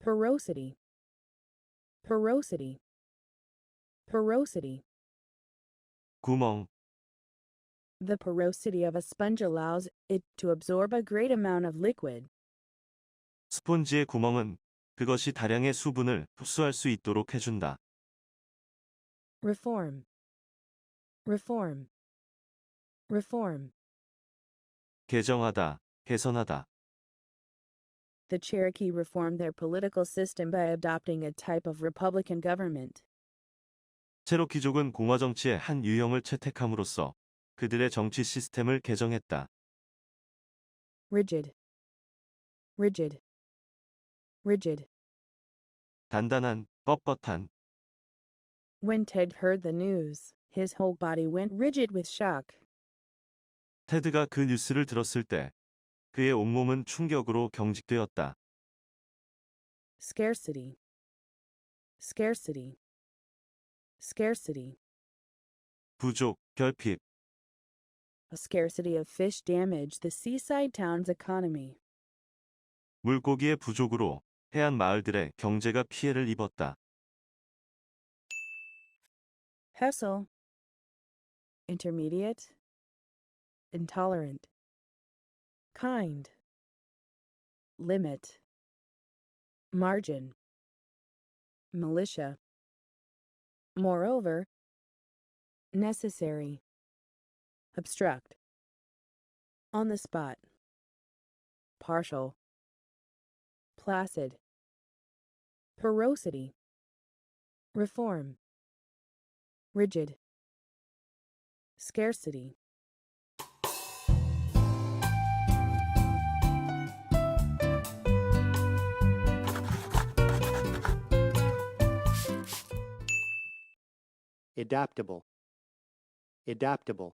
A: Porosity. Porosity. Porosity.
B: 구멍,
A: The porosity of a sponge allows it to absorb a great amount of liquid.
B: 스폰지의 구멍은 그것이 다량의 수분을 흡수할 수 있도록 해준다.
A: Reform. Reform. Reform.
B: 개정하다, 개선하다.
A: The Cherokee reformed their political system by adopting a type of republican government.
B: 체로키족은 공화 정치의 한 유형을 채택함으로써 그들의 정치 시스템을 개정했다.
A: Rigid. Rigid. Rigid.
B: 단단한, 뻣뻣한.
A: When Ted heard the news, his whole body went rigid with shock.
B: 테드가 그 뉴스를 들었을 때 그의 온몸은 충격으로 경직되었다.
A: Scarcity. Scarcity. Scarcity.
B: 부족, 결핍.
A: A scarcity of fish damaged the seaside town's economy.
B: 물고기의 부족으로 해안 마을들의 경제가 피해를 입었다.
A: Hessel. Intermediate. Intolerant. Kind. Limit. Margin. Militia. Moreover. Necessary. Obstruct. On the spot. Partial. Placid. Porosity. Reform. Rigid. Scarcity.
C: Adaptable. Adaptable.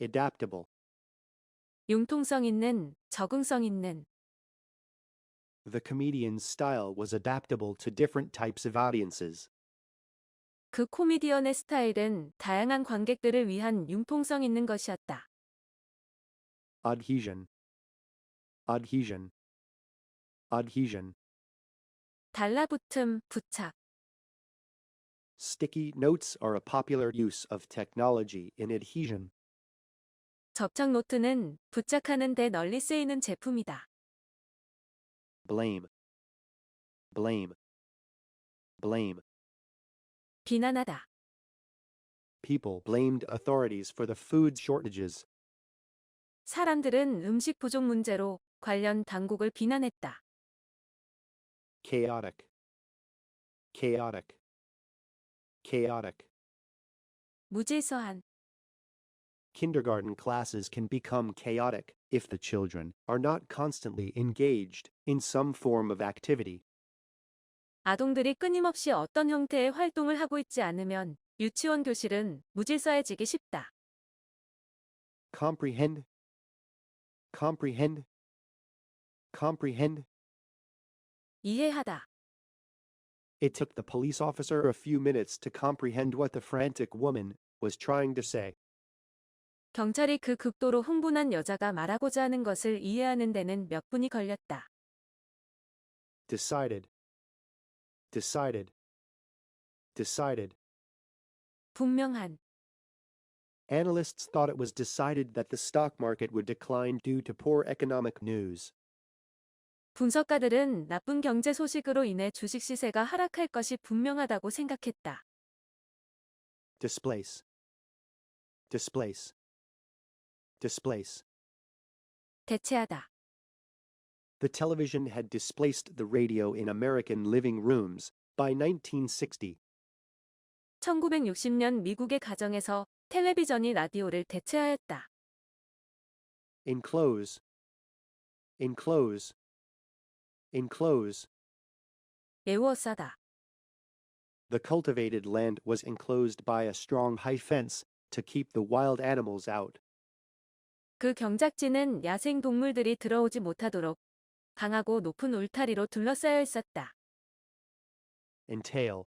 C: Adaptable.
D: 융통성 있는, 적응성 있는.
C: The comedian's style was adaptable to different types of audiences.
D: 그 코미디언의 스타일은 다양한 관객들을 위한 융통성 있는 것이었다.
C: Adhesion. Adhesion. Adhesion.
D: 달라붙음, 부착.
C: Sticky notes are a popular use of technology in adhesion.
D: 접착 노트는 부착하는 데 널리 쓰이는 제품이다.
C: Blame. Blame. Blame.
D: 비난하다.
C: People blamed authorities for the food shortages.
D: 사람들은 음식 부족 문제로 관련 당국을 비난했다.
C: Chaotic. Chaotic. Chaotic.
D: 무질서한.
C: Kindergarten classes can become chaotic if the children are not constantly engaged in some form of activity.
D: 아동들이 끊임없이 어떤 형태의 활동을 하고 있지 않으면 유치원 교실은 무질서해지기 쉽다.
C: Comprehend. Comprehend. Comprehend.
D: 이해하다.
C: It took the police officer a few minutes to comprehend what the frantic woman was trying to say.
D: 경찰이 그 극도로 흥분한 여자가 말하고자 하는 것을 이해하는 데는 몇 분이 걸렸다.
C: Decided. Decided. Decided.
D: 분명한.
C: Analysts thought it was decided that the stock market would decline due to poor economic news.
D: 분석가들은 나쁜 경제 소식으로 인해 주식 시세가 하락할 것이 분명하다고 생각했다.
C: Displace. Displace. Displace.
D: 대체하다.
C: The television had displaced the radio in American living rooms by 1960.
D: 1960년 미국의 가정에서 텔레비전이 라디오를 대체하였다.
C: Enclose. Enclose. Enclose.
D: 에워싸다.
C: The cultivated land was enclosed by a strong high fence to keep the wild animals out.
D: 그 경작지는 야생 동물들이 들어오지 못하도록 강하고 높은 울타리로 둘러싸여 있었다.
C: Entail.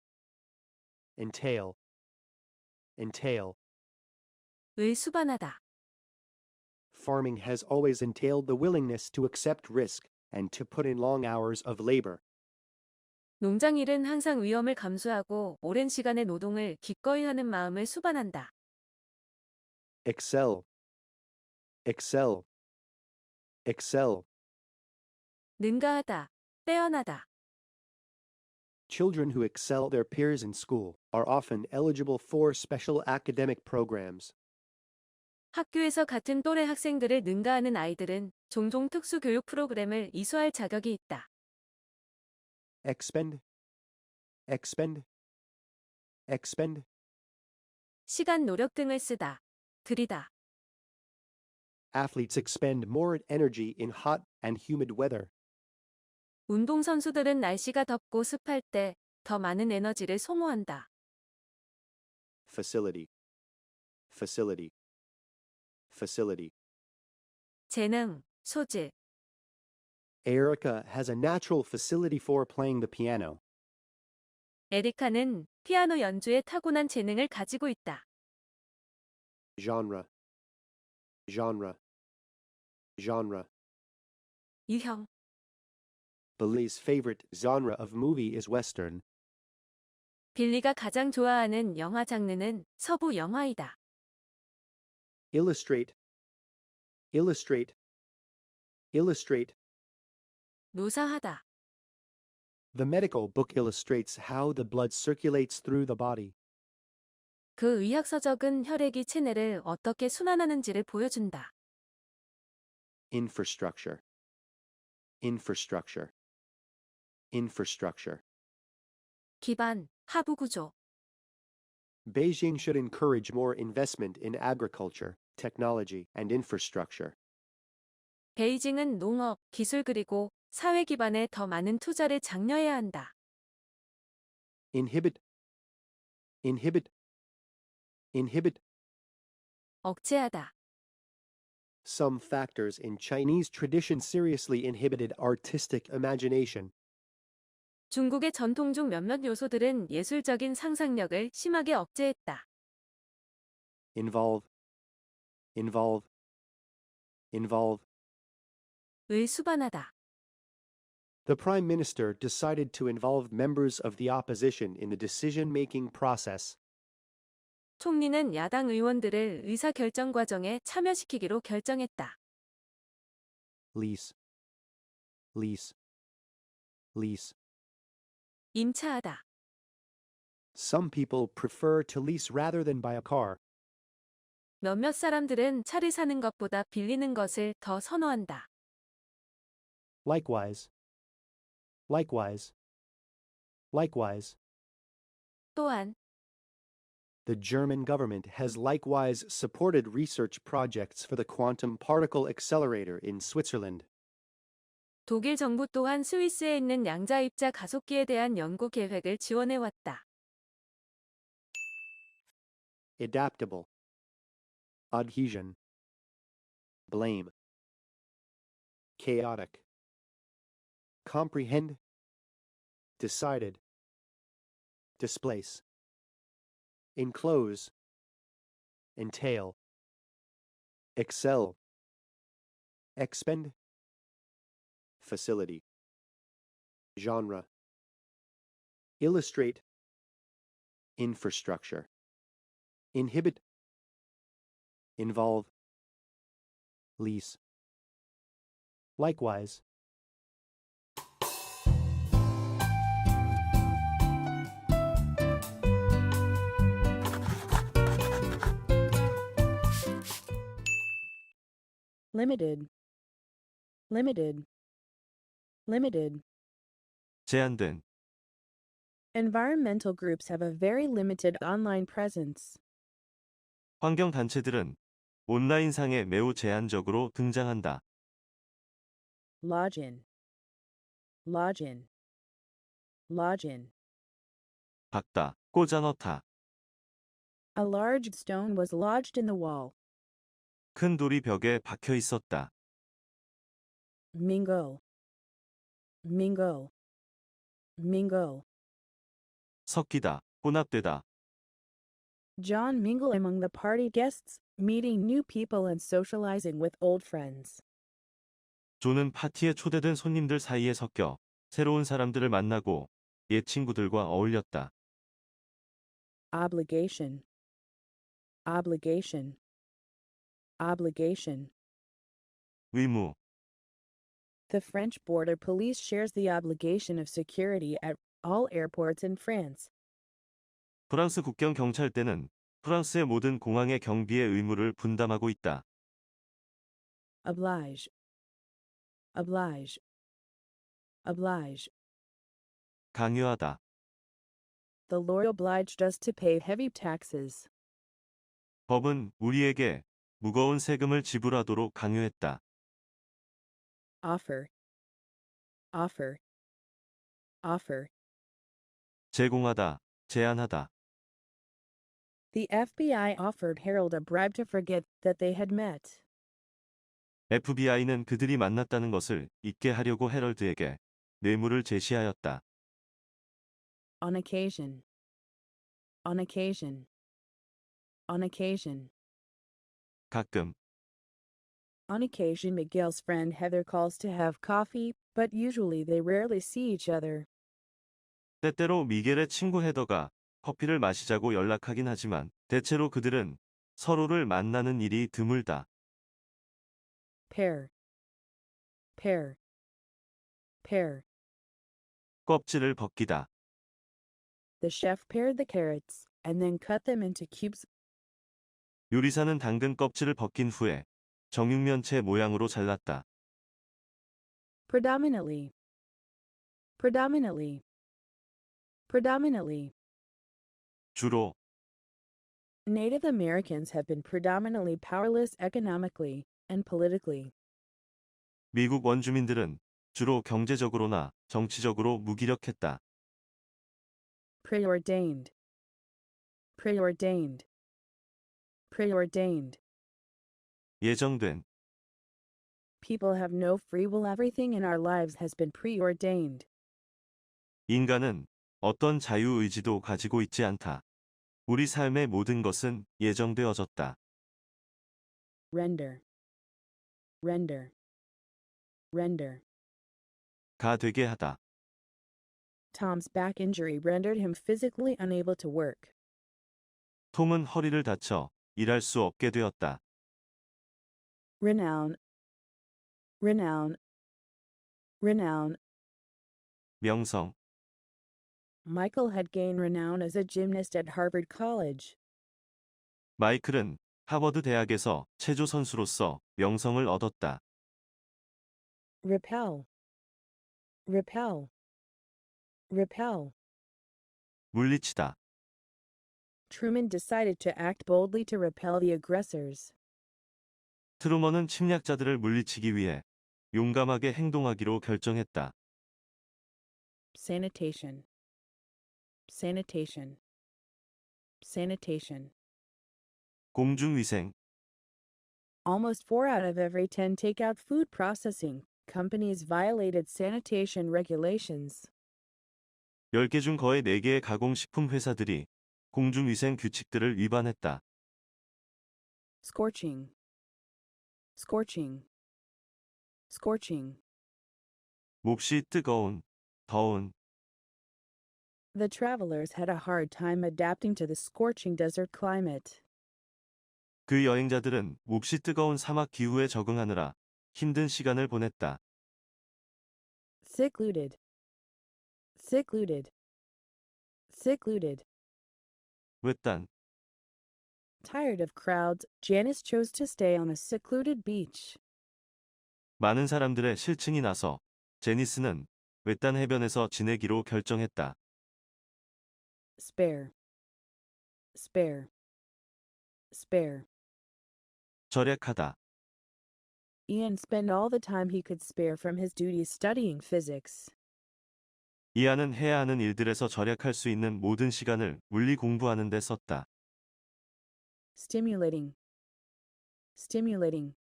C: Entail. Entail.
D: 의수반하다.
C: Farming has always entailed the willingness to accept risk and to put in long hours of labor.
D: 농장 일은 항상 위험을 감수하고 오랜 시간의 노동을 기꺼이 하는 마음을 수반한다.
C: excel, excel, excel.
D: 능가하다, 빼어나다.
C: Children who excel their peers in school are often eligible for special academic programs.
D: 학교에서 같은 또래 학생들을 능가하는 아이들은 종종 특수 교육 프로그램을 이수할 자격이 있다.
C: Expend, expend, expend.
D: 시간, 노력 등을 쓰다, 들이다.
C: Athletes expend more energy in hot and humid weather.
D: 운동선수들은 날씨가 덥고 습할 때 더 많은 에너지를 소모한다.
C: Facility, facility, facility.
D: 재능, 소질.
C: Erica has a natural facility for playing the piano.
D: 에리카는 피아노 연주에 타고난 재능을 가지고 있다.
C: Genre, genre, genre.
D: 유형.
C: Billy's favorite genre of movie is Western.
D: 빌리가 가장 좋아하는 영화 장르는 서부 영화이다.
C: Illustrate, illustrate, illustrate.
D: 묘사하다.
C: The medical book illustrates how the blood circulates through the body.
D: 그 의학서적은 혈액이 체내를 어떻게 순환하는지를 보여준다.
C: Infrastructure, infrastructure, infrastructure.
D: 기반, 하부 구조.
C: Beijing should encourage more investment in agriculture, technology, and infrastructure.
D: 베이징은 농업, 기술 그리고 사회 기반에 더 많은 투자를 장려해야 한다.
C: Inhibit, inhibit, inhibit.
D: 억제하다.
C: Some factors in Chinese tradition seriously inhibited artistic imagination.
D: 중국의 전통 중 몇몇 요소들은 예술적인 상상력을 심하게 억제했다.
C: Involve, involve, involve.
D: 을 수반하다.
C: The Prime Minister decided to involve members of the opposition in the decision-making process.
D: 총리는 야당 의원들을 의사결정 과정에 참여시키기로 결정했다.
C: Lease, lease, lease.
D: 임차하다.
C: Some people prefer to lease rather than buy a car.
D: 몇몇 사람들은 차를 사는 것보다 빌리는 것을 더 선호한다.
C: Likewise, likewise, likewise.
D: 또한
C: The German government has likewise supported research projects for the quantum particle accelerator in Switzerland.
D: 독일 정부 또한 스위스에 있는 양자입자 가속기에 대한 연구 계획을 지원해왔다.
C: Adaptable, adhesion, blame, chaotic, comprehend, decided, displace, enclose, entail, excel, expend, facility, genre, illustrate, infrastructure, inhibit, involve, lease. Likewise,
A: limited, limited, limited.
B: 제한된,
A: Environmental groups have a very limited online presence.
B: 환경 단체들은 온라인상에 매우 제한적으로 등장한다.
A: Login, login, login.
B: 박다, 꽂아 넣다.
A: A large stone was lodged in the wall.
B: 큰 돌이 벽에 박혀 있었다.
A: Mingle, mingle, mingle.
B: 섞이다, 혼합되다.
A: John mingled among the party guests, meeting new people and socializing with old friends.
B: 존은 파티에 초대된 손님들 사이에 섞여 새로운 사람들을 만나고 옛 친구들과 어울렸다.
A: Obligation. Obligation. Obligation.
B: 의무,
A: The French border police shares the obligation of security at all airports in France.
B: 프랑스 국경 경찰대는 프랑스의 모든 공항의 경비의 의무를 분담하고 있다.
A: Oblige. Oblige. Oblige.
B: 강요하다.
A: The law obliged us to pay heavy taxes.
B: 법은 우리에게 무거운 세금을 지불하도록 강요했다.
A: Offer. Offer. Offer.
B: 제공하다, 제안하다.
A: The FBI offered Harold a bribe to forget that they had met.
B: FBI는 그들이 만났다는 것을 잊게 하려고 헤럴드에게 뇌물을 제시하였다.
A: On occasion. On occasion. On occasion.
B: 가끔,
A: On occasion, Miguel's friend Heather calls to have coffee, but usually they rarely see each other.
B: 때때로 미겔의 친구 헤더가 커피를 마시자고 연락하긴 하지만 대체로 그들은 서로를 만나는 일이 드물다.
A: Pair. Pair. Pair.
B: 껍질을 벗기다.
A: The chef pared the carrots and then cut them into cubes.
B: 요리사는 당근 껍질을 벗긴 후에 정육면체 모양으로 잘랐다.
A: Predominantly. Predominantly. Predominantly.
B: 주로,
A: Native Americans have been predominantly powerless economically and politically.
B: 미국 원주민들은 주로 경제적으로나 정치적으로 무기력했다.
A: Preordained. Preordained. Preordained.
B: 예정된,
A: People have no free will. Everything in our lives has been preordained.
B: 인간은 어떤 자유의지도 가지고 있지 않다. 우리 삶의 모든 것은 예정되어졌다.
A: Render. Render. Render.
B: 가 되게 하다.
A: Tom's back injury rendered him physically unable to work.
B: 톰은 허리를 다쳐 일할 수 없게 되었다.
A: Renown. Renown. Renown.
B: 명성,
A: Michael had gained renown as a gymnast at Harvard College.
B: 마이클은 하버드 대학에서 체조 선수로서 명성을 얻었다.
A: Repel. Repel. Repel.
B: 물리치다.
A: Truman decided to act boldly to repel the aggressors.
B: 트루먼은 침략자들을 물리치기 위해 용감하게 행동하기로 결정했다.
A: Sanitation. Sanitation. Sanitation.
B: 공중위생,
A: Almost 4 out of every 10 takeout food processing companies violated sanitation regulations.
B: 10개 중 거의 4개의 가공식품 회사들이 공중위생 규칙들을 위반했다.
A: Scorching. Scorching. Scorching.
B: 몹시 뜨거운, 더운,
A: The travelers had a hard time adapting to the scorching desert climate.
B: 그 여행자들은 몹시 뜨거운 사막 기후에 적응하느라 힘든 시간을 보냈다.
A: Secluded. Secluded. Secluded.
B: 외딴,
A: Tired of crowds, Janice chose to stay on a secluded beach.
B: 많은 사람들의 실증이 나서 제니스는 외딴 해변에서 지내기로 결정했다.
A: Spare. Spare. Spare.
B: 절약하다.
A: Ian spent all the time he could spare from his duties studying physics.
B: 이안은 해야 하는 일들에서 절약할 수 있는 모든 시간을 물리 공부하는 데 썼다.
A: Stimulating. Stimulating.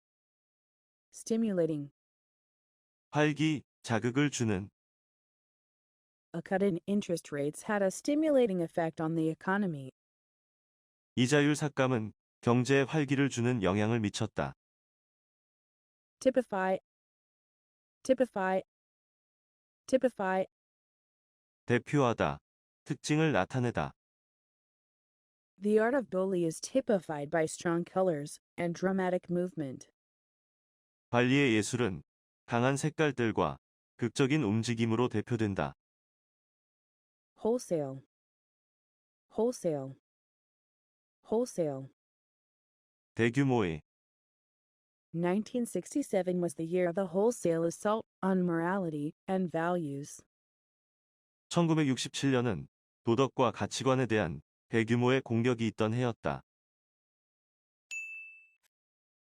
A: Stimulating.
B: 활기, 자극을 주는,
A: A cut in interest rates had a stimulating effect on the economy.
B: 이자율 삭감은 경제에 활기를 주는 영향을 미쳤다.
A: Typify. Typify. Typify.
B: 대표하다. 특징을 나타내다.
A: The art of bully is typified by strong colors and dramatic movement.
B: 관리의 예술은 강한 색깔들과 극적인 움직임으로 대표된다.
A: Wholesale. Wholesale. Wholesale.
B: 대규모의
A: 1967 was the year of the wholesale assault on morality and values.
B: 1967년은 도덕과 가치관에 대한 대규모의 공격이 있던 해였다.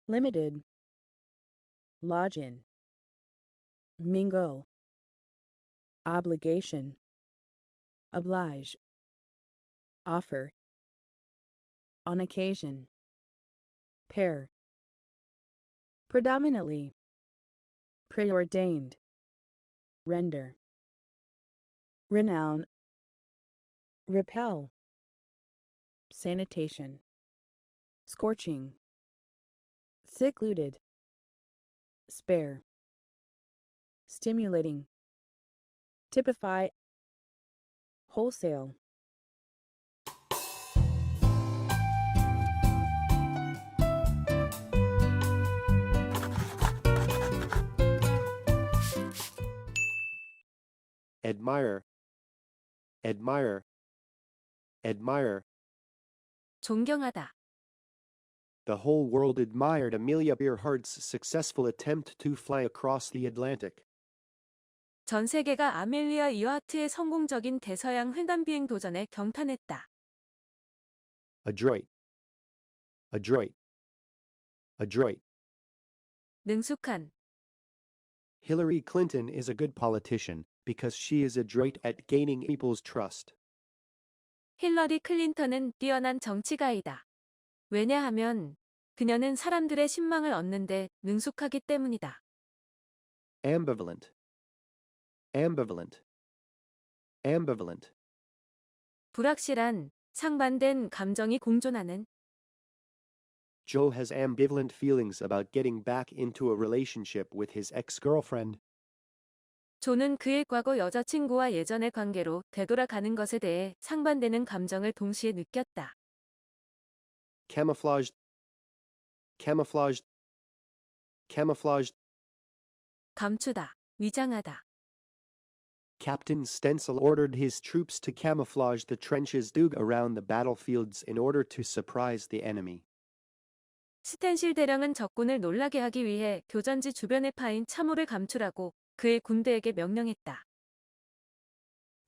A: Limited. Login. Mingle. Obligation. Oblige. Offer. On occasion. Pair. Predominantly. Preordained. Render. Renown. Repel. Sanitation. Scorching. Secluded. Spare. Stimulating. Typify. Wholesale.
C: Admire. Admire. Admire.
D: 존경하다.
C: The whole world admired Amelia Earhart's successful attempt to fly across the Atlantic.
D: 전 세계가 아멜리아 이어하트의 성공적인 대서양 횡단 비행 도전에 경탄했다.
C: Adroit. Adroit. Adroit.
D: 능숙한.
C: Hillary Clinton is a good politician because she is adroit at gaining people's trust.
D: 힐러리 클린턴은 뛰어난 정치가이다. 왜냐하면 그녀는 사람들의 신망을 얻는데 능숙하기 때문이다.
C: Ambivalent. Ambivalent. Ambivalent.
D: 불확실한, 상반된 감정이 공존하는.
C: Joe has ambivalent feelings about getting back into a relationship with his ex-girlfriend.
D: 조는 그의 과거 여자친구와 예전의 관계로 되돌아가는 것에 대해 상반되는 감정을 동시에 느꼈다.
C: Camouflaged. Camouflaged. Camouflaged.
D: 감추다, 위장하다.
C: Captain Stencil ordered his troops to camouflage the trenches dug around the battlefields in order to surprise the enemy.
D: 스텐실 대령은 적군을 놀라게 하기 위해 교전지 주변에 파인 참호를 감추라고 그의 군대에게 명령했다.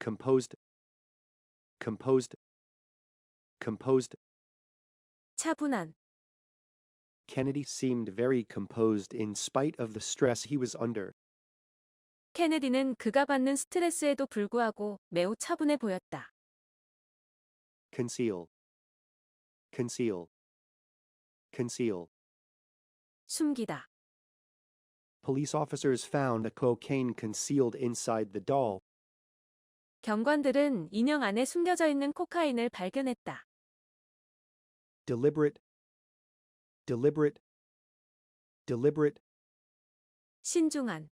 C: Composed. Composed. Composed.
D: 차분한.
C: Kennedy seemed very composed in spite of the stress he was under.
D: 케네디는 그가 받는 스트레스에도 불구하고 매우 차분해 보였다.
C: Conceal. Conceal. Conceal.
D: 숨기다.
C: Police officers found the cocaine concealed inside the doll.
D: 경관들은 인형 안에 숨겨져 있는 코카인을 발견했다.
C: Deliberate. Deliberate. Deliberate.
D: 신중한.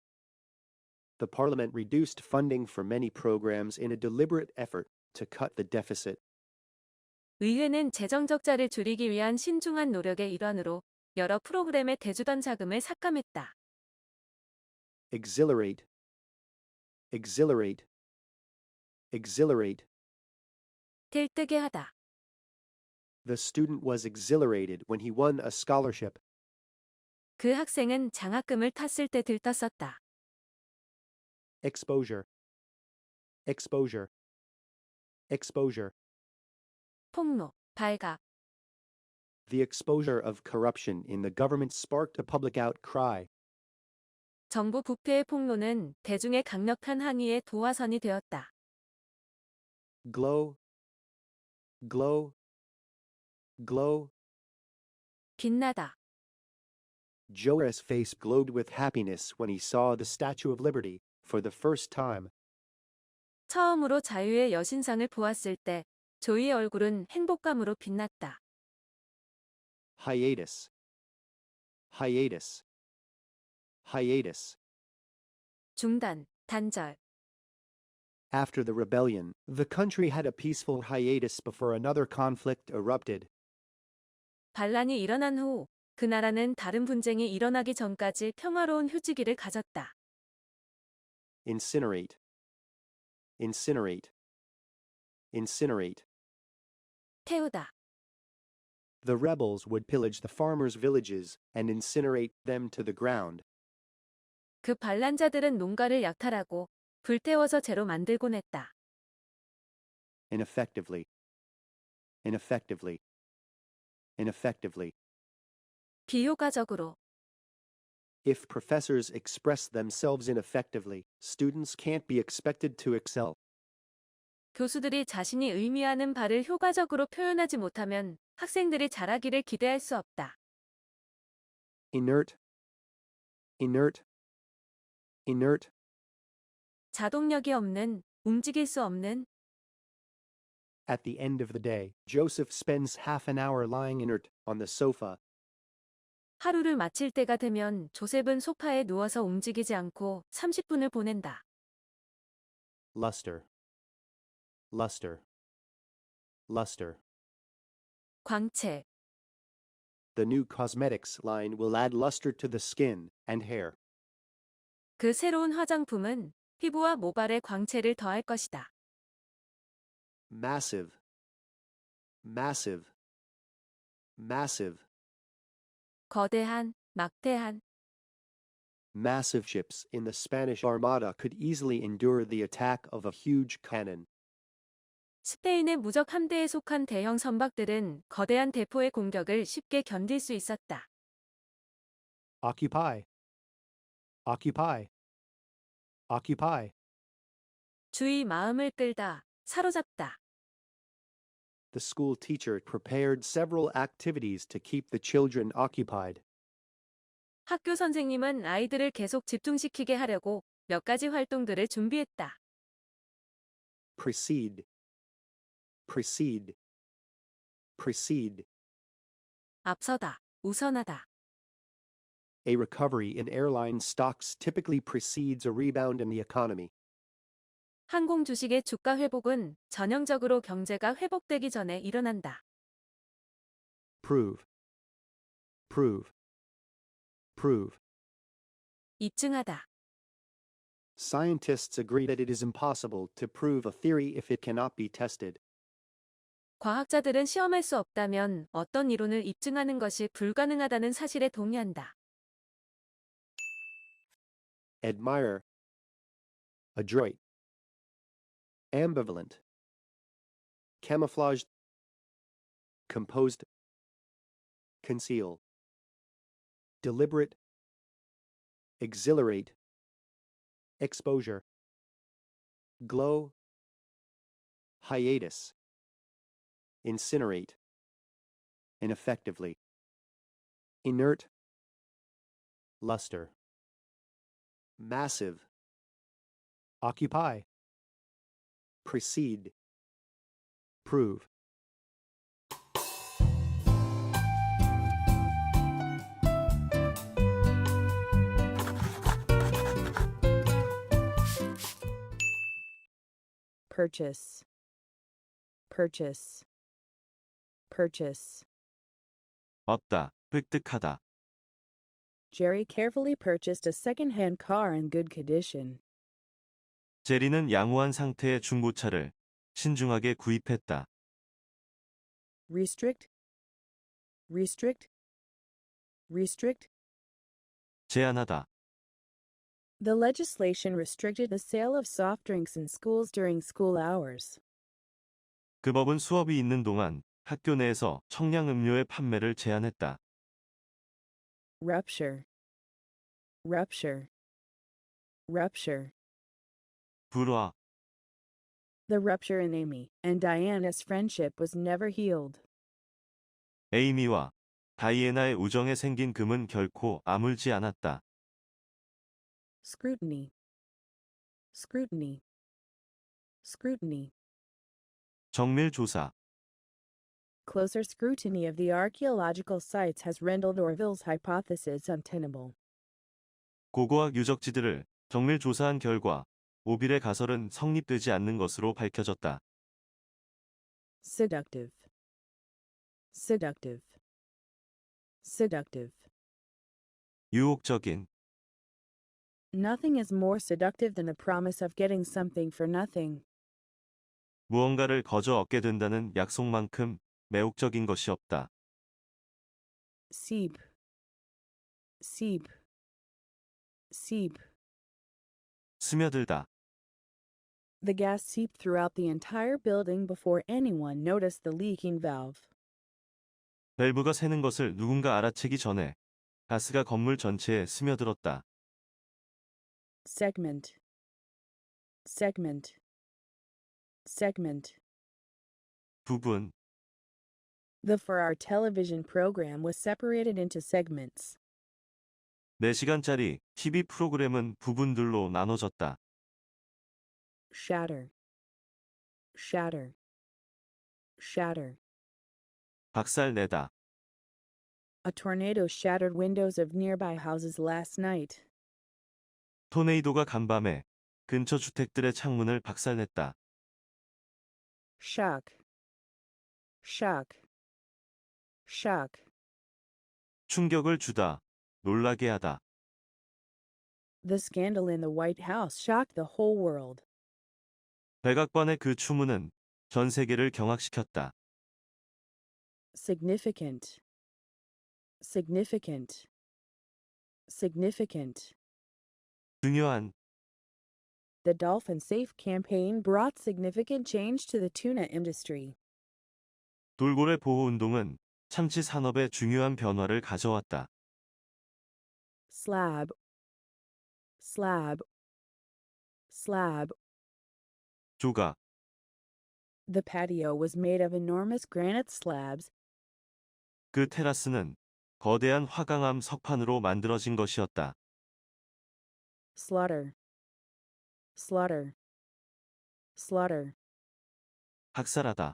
C: The parliament reduced funding for many programs in a deliberate effort to cut the deficit.
D: 의회는 재정 적자를 줄이기 위한 신중한 노력의 일환으로 여러 프로그램에 대주던 자금을 삭감했다.
C: Exhilarate. Exhilarate. Exhilarate.
D: 들뜨게 하다.
C: The student was exhilarated when he won a scholarship.
D: 그 학생은 장학금을 탔을 때 들떴었다.
C: Exposure. Exposure. Exposure.
D: 폭로, 발각.
C: The exposure of corruption in the government sparked a public outcry.
D: 정부 부패의 폭로는 대중의 강력한 항의의 도화선이 되었다.
C: Glow. Glow. Glow.
D: 빛나다.
C: Joe's face glowed with happiness when he saw the Statue of Liberty for the first time.
D: 처음으로 자유의 여신상을 보았을 때 조이의 얼굴은 행복감으로 빛났다.
C: Hiatus. Hiatus. Hiatus.
D: 중단, 단절.
C: After the rebellion, the country had a peaceful hiatus before another conflict erupted.
D: 반란이 일어난 후 그 나라는 다른 분쟁이 일어나기 전까지 평화로운 휴지기를 가졌다.
C: Incinerate. Incinerate. Incinerate.
D: 태우다.
C: The rebels would pillage the farmers' villages and incinerate them to the ground.
D: 그 반란자들은 농가를 약탈하고 불태워서 재로 만들곤 했다.
C: Ineffectively. Ineffectively. Ineffectively.
D: 비효과적으로.
C: If professors express themselves ineffectively, students can't be expected to excel.
D: 교수들이 자신이 의미하는 바를 효과적으로 표현하지 못하면 학생들이 잘하기를 기대할 수 없다.
C: Inert. Inert. Inert.
D: 자동력이 없는, 움직일 수 없는.
C: At the end of the day, Joseph spends half an hour lying inert on the sofa.
D: 하루를 마칠 때가 되면 조셉은 소파에 누워서 움직이지 않고 30분을 보낸다.
C: Luster. Luster. Luster.
D: 광채.
C: The new cosmetics line will add luster to the skin and hair.
D: 그 새로운 화장품은 피부와 모발에 광채를 더할 것이다.
C: Massive. Massive. Massive.
D: 거대한, 막대한.
C: Massive ships in the Spanish Armada could easily endure the attack of a huge cannon.
D: 스페인의 무적 함대에 속한 대형 선박들은 거대한 대포의 공격을 쉽게 견딜 수 있었다.
C: Occupy. Occupy. Occupy.
D: 주의 마음을 끌다, 사로잡다.
C: The school teacher prepared several activities to keep the children occupied.
D: 학교 선생님은 아이들을 계속 집중시키게 하려고 몇 가지 활동들을 준비했다.
C: Precede. Precede. Precede.
D: 앞서다, 우선하다.
C: A recovery in airline stocks typically precedes a rebound in the economy.
D: 항공 주식의 주가 회복은 전형적으로 경제가 회복되기 전에 일어난다.
C: Prove. Prove. Prove.
D: 입증하다.
C: Scientists agree that it is impossible to prove a theory if it cannot be tested.
D: 과학자들은 시험할 수 없다면 어떤 이론을 입증하는 것이 불가능하다는 사실에 동의한다.
C: Admire. Adroit. Ambivalent. Camouflaged. Composed. Conceal. Deliberate. Exhilarate. Exposure. Glow. Hiatus. Incinerate. Ineffectively. Inert. Luster. Massive. Occupy. Precede. Prove.
A: Purchase. Purchase. Purchase.
B: 얻다, 획득하다.
A: Jerry carefully purchased a second-hand car in good condition.
B: 제리는 양호한 상태의 중고차를 신중하게 구입했다.
A: Restrict. Restrict. Restrict.
B: 제한하다.
A: The legislation restricted the sale of soft drinks in schools during school hours.
B: 그 법은 수업이 있는 동안 학교 내에서 청량 음료의 판매를 제한했다.
A: Rupture. Rupture. Rupture.
B: 불화.
A: The rupture in Amy and Diana's friendship was never healed.
B: 에이미와 다이애나의 우정에 생긴 금은 결코 아물지 않았다.
A: Scrutiny. Scrutiny. Scrutiny.
B: 정밀 조사.
A: Closer scrutiny of the archaeological sites has rendered Orville's hypothesis untenable.
B: 고고학 유적지들을 정밀 조사한 결과 오빌의 가설은 성립되지 않는 것으로 밝혀졌다.
A: Seductive. Seductive. Seductive.
B: 유혹적인,
A: Nothing is more seductive than the promise of getting something for nothing.
B: 무언가를 거저 얻게 된다는 약속만큼 매혹적인 것이 없다.
A: Seep. Seep. Seep.
B: 스며들다,
A: The gas seeped throughout the entire building before anyone noticed the leaking valve.
B: 밸브가 새는 것을 누군가 알아채기 전에 가스가 건물 전체에 스며들었다.
A: Segment. Segment. Segment.
B: 부분,
A: The for our television program was separated into segments.
B: 4시간짜리 TV 프로그램은 부분들로 나눠졌다.
A: Shatter. Shatter. Shatter.
B: 박살내다,
A: A tornado shattered windows of nearby houses last night.
B: 토네이도가 간밤에 근처 주택들의 창문을 박살냈다.
A: Shock. Shock. Shock.
B: 충격을 주다, 놀라게 하다.
A: The scandal in the White House shocked the whole world.
B: 백악관의 그 추문은 전 세계를 경악시켰다.
A: Significant. Significant. Significant.
B: 중요한,
A: The Dolphin Safe campaign brought significant change to the tuna industry.
B: 돌고래 보호 운동은 참치 산업에 중요한 변화를 가져왔다.
A: Slab. Slab. Slab.
B: 조각,
A: The patio was made of enormous granite slabs.
B: 그 테라스는 거대한 화강암 석판으로 만들어진 것이었다.
A: Slaughter. Slaughter. Slaughter.
B: 학살하다,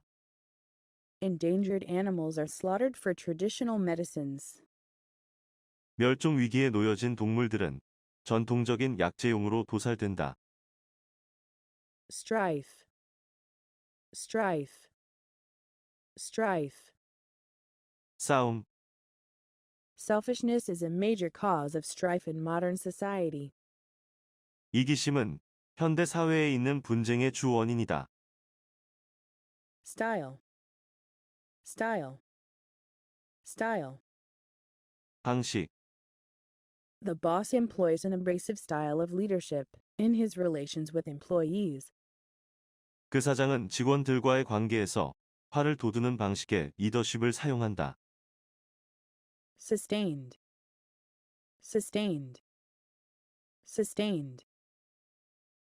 A: Endangered animals are slaughtered for traditional medicines.
B: 멸종 위기에 놓여진 동물들은 전통적인 약재용으로 도살된다.
A: Strife. Strife. Strife.
B: 싸움,
A: Selfishness is a major cause of strife in modern society.
B: 이기심은 현대 사회에 있는 분쟁의 주 원인이다.
A: Style. Style. Style.
B: 방식,
A: The boss employs an abrasive style of leadership in his relations with employees.
B: 그 사장은 직원들과의 관계에서 화를 돋우는 방식의 리더십을 사용한다.
A: Sustained. Sustained. Sustained.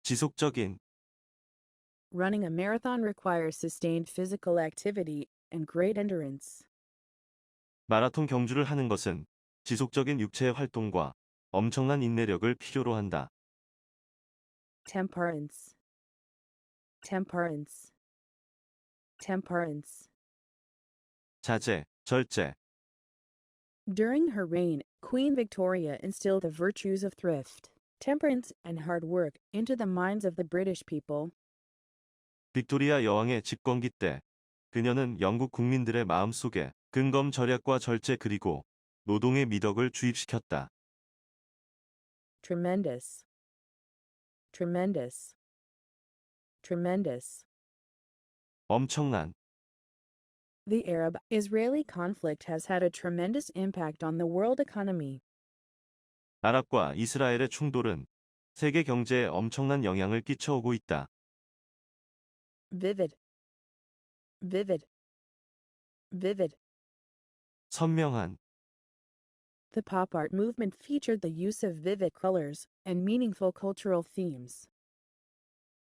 B: 지속적인,
A: Running a marathon requires sustained physical activity and great endurance.
B: 마라톤 경주를 하는 것은 지속적인 육체의 활동과 엄청난 인내력을 필요로 한다.
A: Temperance. Temperance. Temperance.
B: 자제, 절제,
A: During her reign, Queen Victoria instilled the virtues of thrift, temperance, and hard work into the minds of the British people.
B: 빅토리아 여왕의 집권기 때 그녀는 영국 국민들의 마음속에 근검 절약과 절제 그리고 노동의 미덕을 주입시켰다.
A: Tremendous. Tremendous. Tremendous.
B: 엄청난,
A: The Arab-Israeli conflict has had a tremendous impact on the world economy.
B: 아랍과 이스라엘의 충돌은 세계 경제에 엄청난 영향을 끼쳐오고 있다.
A: Vivid. Vivid. Vivid.
B: 선명한,
A: The pop art movement featured the use of vivid colors and meaningful cultural themes.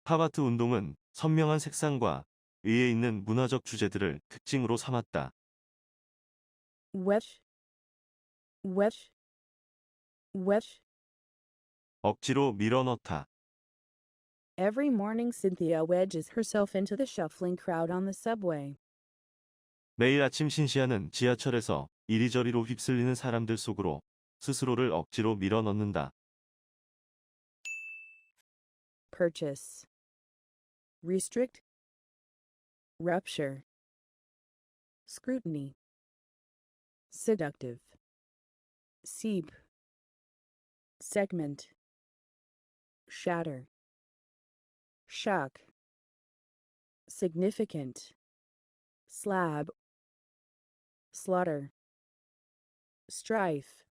B: 팝아트 운동은 선명한 색상과 의에 있는 문화적 주제들을 특징으로 삼았다.
A: Wedge. Wedge. Wedge.
B: 억지로 밀어넣다.
A: Every morning Cynthia wedges herself into the shuffling crowd on the subway.
B: 매일 아침 신시아는 지하철에서 이리저리로 휩쓸리는 사람들 속으로 스스로를 억지로 밀어넣는다.
A: purchase, restrict, rupture, scrutiny, seductive, seep, segment, shatter, shock, significant, slab, slaughter, strife,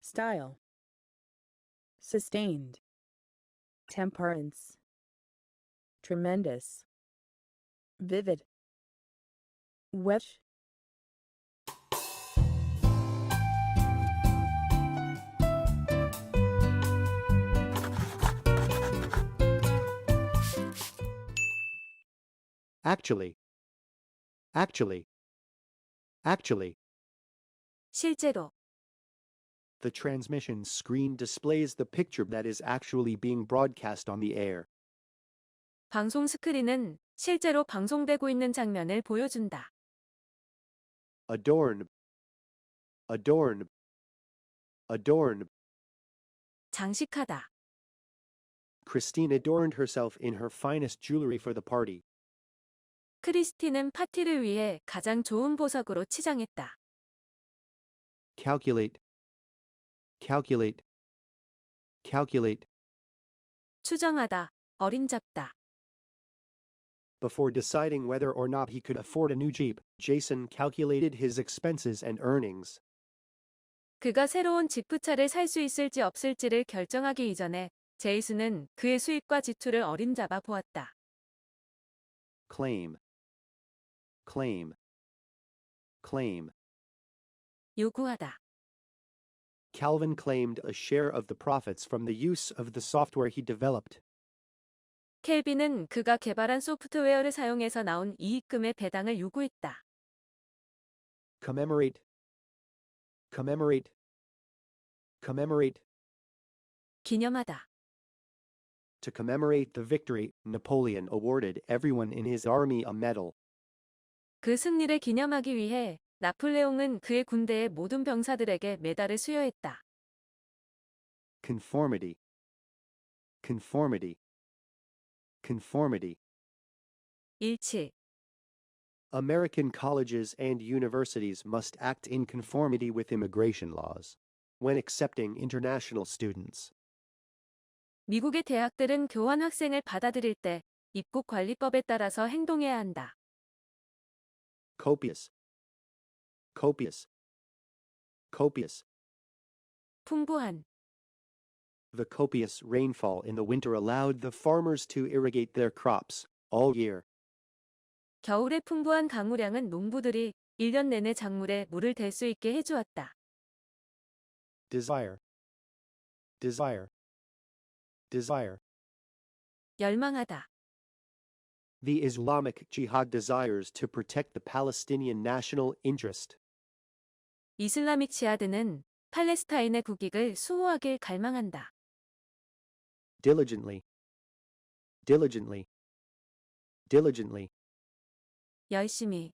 A: style, sustained, temperance, tremendous, vivid, wet.
C: Actually. Actually. Actually.
D: 실제로.
C: The transmission screen displays the picture that is actually being broadcast on the air.
D: 방송 스크린은 실제로 방송되고 있는 장면을 보여준다.
C: Adorn. Adorn. Adorn.
D: 장식하다.
C: Christine adorned herself in her finest jewelry for the party.
D: 크리스티는 파티를 위해 가장 좋은 보석으로 치장했다.
C: Calculate. Calculate. Calculate.
D: 추정하다, 어림잡다.
C: Before deciding whether or not he could afford a new Jeep, Jason calculated his expenses and earnings.
D: 그가 새로운 지프차를 살 수 있을지 없을지를 결정하기 이전에 제이슨은 그의 수입과 지출을 어림잡아 보았다.
C: Claim. Claim. Claim.
D: 요구하다.
C: Calvin claimed a share of the profits from the use of the software he developed.
D: 켈빈은 그가 개발한 소프트웨어를 사용해서 나온 이익금의 배당을 요구했다.
C: Commemorate. Commemorate. Commemorate.
D: 기념하다.
C: To commemorate the victory, Napoleon awarded everyone in his army a medal.
D: 그 승리를 기념하기 위해 나폴레옹은 그의 군대의 모든 병사들에게 메달을 수여했다.
C: Conformity. Conformity. Conformity.
D: 일치.
C: American colleges and universities must act in conformity with immigration laws when accepting international students.
D: 미국의 대학들은 교환 학생을 받아들일 때 입국 관리법에 따라서 행동해야 한다.
C: Copious. Copious. Copious.
D: 풍부한.
C: The copious rainfall in the winter allowed the farmers to irrigate their crops all year.
D: 겨울의 풍부한 강우량은 농부들이 1년 내내 작물에 물을 댈 수 있게 해주었다.
C: Desire. Desire. Desire.
D: 열망하다.
C: The Islamic Jihad desires to protect the Palestinian national interest.
D: 이슬라믹 지하드는 팔레스타인의 국익을 수호하길 갈망한다.
C: Diligently. Diligently. Diligently.
D: 열심히.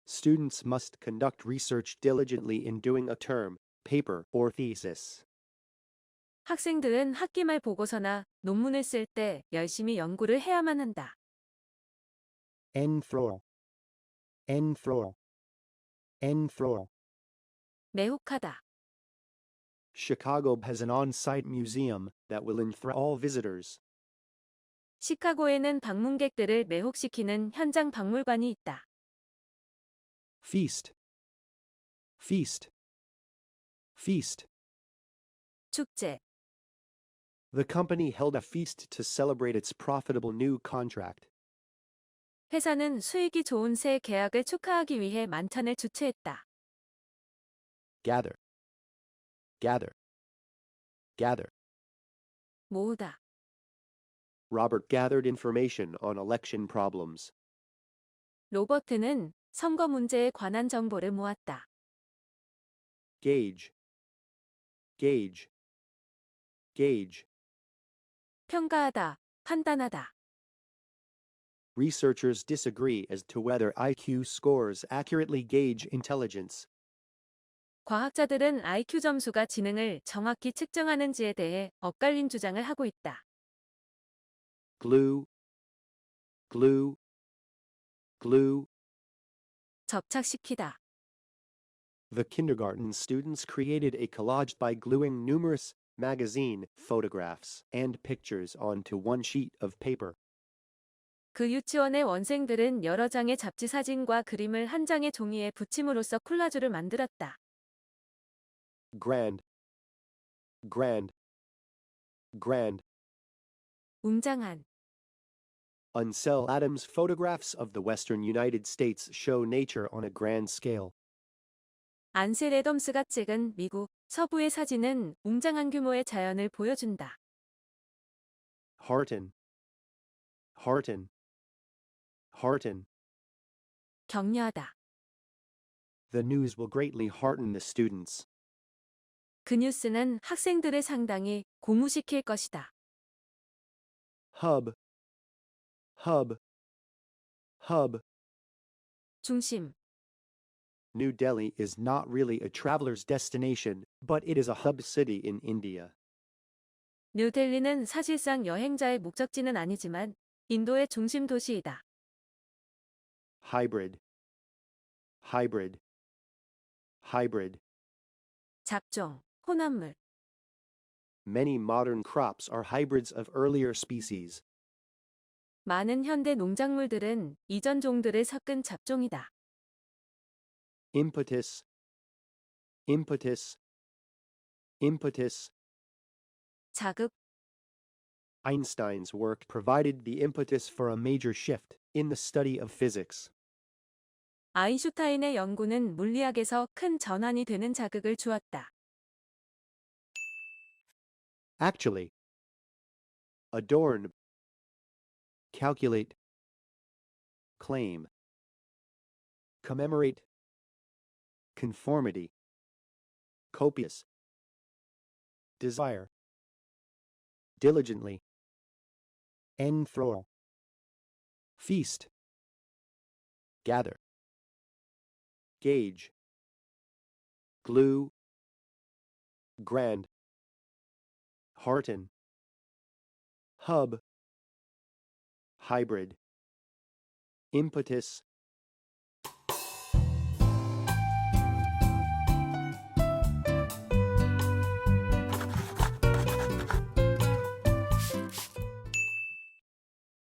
C: Students must conduct research diligently in doing a term, paper, or thesis.
D: 학생들은 학기 말 보고서나 논문을 쓸 때 열심히 연구를 해야만 한다.
C: Enthrall. Enthrall. Enthrall.
D: 매혹하다.
C: Chicago has an on-site museum that will enthrall all visitors.
D: 시카고에는 방문객들을 매혹시키는 현장 박물관이 있다.
C: Feast. Feast. Feast.
D: 축제.
C: The company held a feast to celebrate its profitable new contract.
D: 회사는 수익이 좋은 새 계약을 축하하기 위해 만찬을 주최했다.
C: Gather. Gather. Gather.
D: 모으다.
C: Robert gathered information on election problems.
D: 로버트는 선거 문제에 관한 정보를 모았다.
C: Gauge. Gauge. Gauge.
D: 평가하다, 판단하다.
C: Researchers disagree as to whether IQ scores accurately gauge intelligence.
D: 과학자들은 IQ 점수가 지능을 정확히 측정하는지에 대해 엇갈린 주장을 하고 있다.
C: glue, glue, glue.
D: 접착시키다.
C: The kindergarten students created a collage by gluing numerous magazine photographs and pictures onto one sheet of paper.
D: 그 유치원의 원생들은 여러 장의 잡지 사진과 그림을 한 장의 종이에 붙임으로써 콜라주를 만들었다.
C: Grand, grand, grand.
D: 웅장한.
C: Ansel Adams' photographs of the western United States show nature on a grand scale.
D: 안셀 애덤스가 찍은 미국 서부의 사진은 웅장한 규모의 자연을 보여준다.
C: Hearten, hearten, hearten.
D: 격려하다.
C: The news will greatly hearten the students.
D: 그 뉴스는 학생들을 상당히 고무시킬 것이다.
C: Hub, hub, hub.
D: 중심.
C: New Delhi is not really a traveler's destination, but it is a hub city in India.
D: 뉴델리는 사실상 여행자의 목적지는 아니지만 인도의 중심 도시이다.
C: Hybrid, hybrid, hybrid.
D: 잡종, 혼합물.
C: Many modern crops are hybrids of earlier species.
D: 많은 현대 농작물들은 이전 종들을 섞은 잡종이다.
C: Impetus, impetus, impetus.
D: 자극,
C: Einstein's work provided the impetus for a major shift in the study of physics.
D: 아인슈타인의 연구는 물리학에서 큰 전환이 되는 자극을 주었다.
C: Actually, adorn, calculate, claim, commemorate, conformity, copious, desire, diligently, enthrall, feast, gather, gauge, glue, grand, hearten, hub, hybrid, impetus.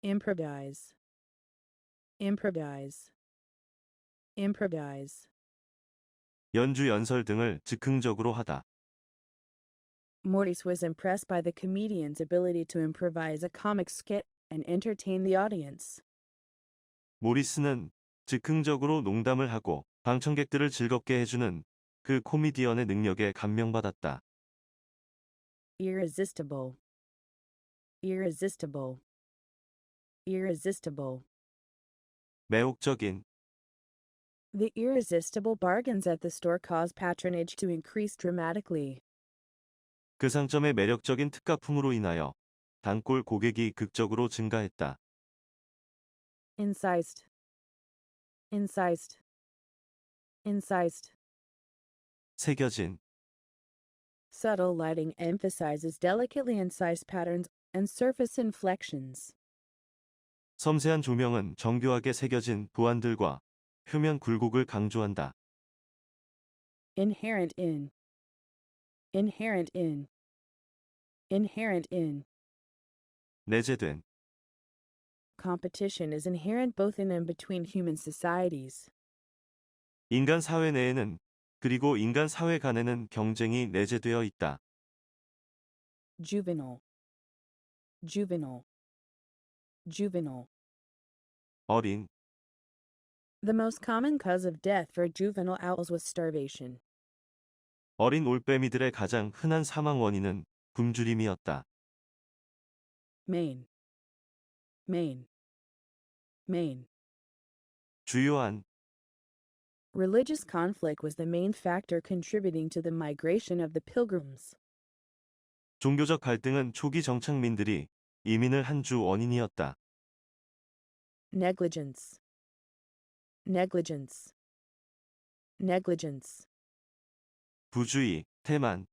A: Improvise. Improvise. Improvise.
B: 연주 연설 등을 즉흥적으로 하다.
A: Mortis was impressed by the comedian's ability to improvise a comic skit and entertain the audience.
B: 모리스는 즉흥적으로 농담을 하고 방청객들을 즐겁게 해주는 그 코미디언의 능력에 감명받았다.
A: Irresistible. Irresistible. Irresistible.
B: 매혹적인.
A: The irresistible bargains at the store caused patronage to increase dramatically.
B: 그 상점의 매력적인 특가품으로 인하여 단골 고객이 극적으로 증가했다.
A: Incised. Incised. Incised.
B: 새겨진.
A: Subtle lighting emphasizes delicately incised patterns and surface inflections.
B: 섬세한 조명은 정교하게 새겨진 보안들과 표면 굴곡을 강조한다.
A: Inherent in. Inherent in. Inherent in.
B: 내재된.
A: Competition is inherent both in and between human societies.
B: 인간 사회 내에는 그리고 인간 사회 간에는 경쟁이 내재되어 있다.
A: Juvenile. Juvenile. Juvenile.
B: 어린.
A: The most common cause of death for juvenile owls was starvation.
B: 어린 올빼미들의 가장 흔한 사망 원인은 굶주림이었다.
A: Main. Main. Main.
B: 주요한.
A: Religious conflict was the main factor contributing to the migration of the pilgrims.
B: 종교적 갈등은 초기 정착민들이 이민을 한 주 원인이었다.
A: Negligence. Negligence. Negligence.
B: 부주의, 태만.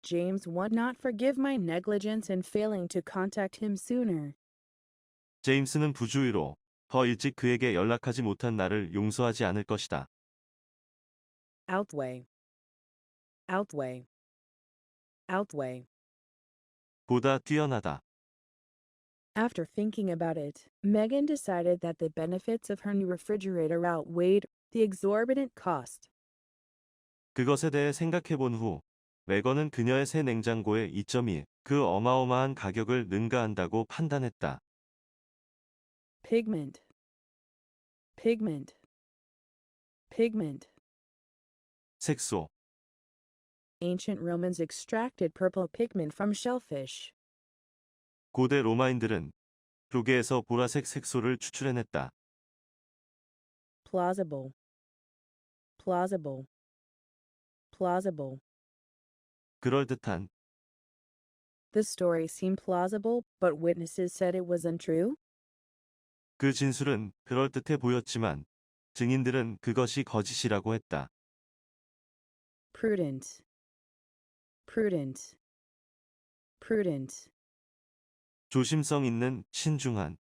A: James would not forgive my negligence in failing to contact him sooner.
B: 제임스는 부주의로 더 일찍 그에게 연락하지 못한 나를 용서하지 않을 것이다.
A: Outweigh. Outweigh. Outweigh.
B: 보다 뛰어나다.
A: After thinking about it, Megan decided that the benefits of her new refrigerator outweighed the exorbitant cost.
B: 그것에 대해 생각해 본 후, 메건은 그녀의 새 냉장고의 이점이 그 어마어마한 가격을 능가한다고 판단했다.
A: Pigment. Pigment. Pigment.
B: 색소.
A: Ancient Romans extracted purple pigment from shellfish.
B: 고대 로마인들은 조개에서 보라색 색소를 추출해냈다.
A: Plausible. Plausible. Plausible.
B: 그럴듯한.
A: The story seemed plausible, but witnesses said it was untrue?
B: 그 진술은 그럴듯해 보였지만 증인들은 그것이 거짓이라고 했다.
A: Prudent. Prudent. Prudent.
B: 조심성 있는, 신중한.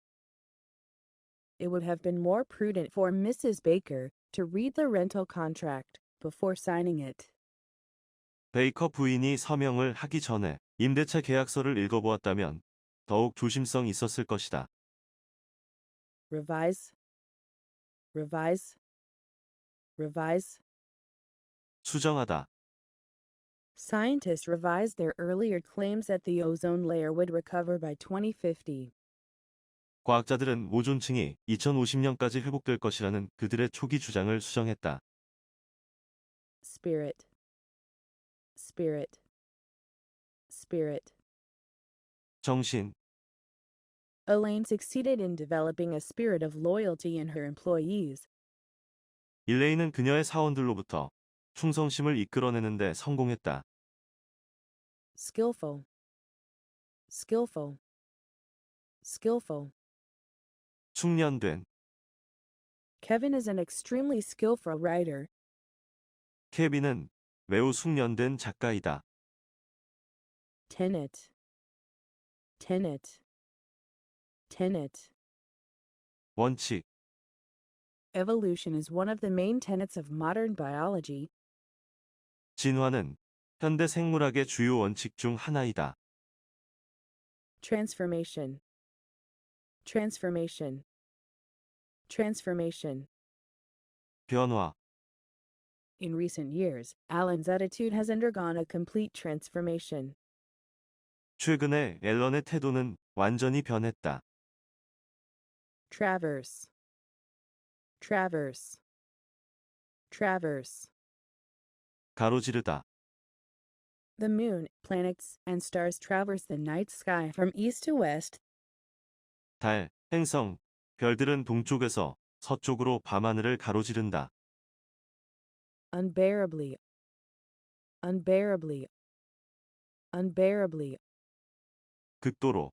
A: It would have been more prudent for Mrs. Baker to read the rental contract before signing it.
B: 베이커 부인이 서명을 하기 전에 임대차 계약서를 읽어보았다면 더욱 조심성 있었을 것이다.
A: Revise. Revise. Revise.
B: 수정하다.
A: Scientists revised their earlier claims that the ozone layer would recover by 2050.
B: 과학자들은 오존층이 2050년까지 회복될 것이라는 그들의 초기 주장을 수정했다.
A: Spirit. Spirit. Spirit.
B: 정신.
A: Elaine succeeded in developing a spirit of loyalty in her employees.
B: 일레이는 그녀의 사원들로부터 충성심을 이끌어내는데 성공했다.
A: Skillful. Skillful. Skillful.
B: 숙련된.
A: Kevin is an extremely skillful writer.
B: 케빈은 매우 숙련된 작가이다.
A: Tenet. Tenet. Tenet.
B: 원칙.
A: Evolution is one of the main tenets of modern biology.
B: 진화는 현대 생물학의 주요 원칙 중 하나이다.
A: Transformation. Transformation. Transformation.
B: 변화.
A: In recent years, Alan's attitude has undergone a complete transformation.
B: 최근에 앨런의 태도는 완전히 변했다.
A: Traverse. Traverse. Traverse.
B: 가로지르다.
A: The moon, planets, and stars traverse the night sky from east to west.
B: 달, 행성, 별들은 동쪽에서 서쪽으로 밤하늘을 가로지른다.
A: Unbearably. Unbearably. Unbearably.
B: 극도로.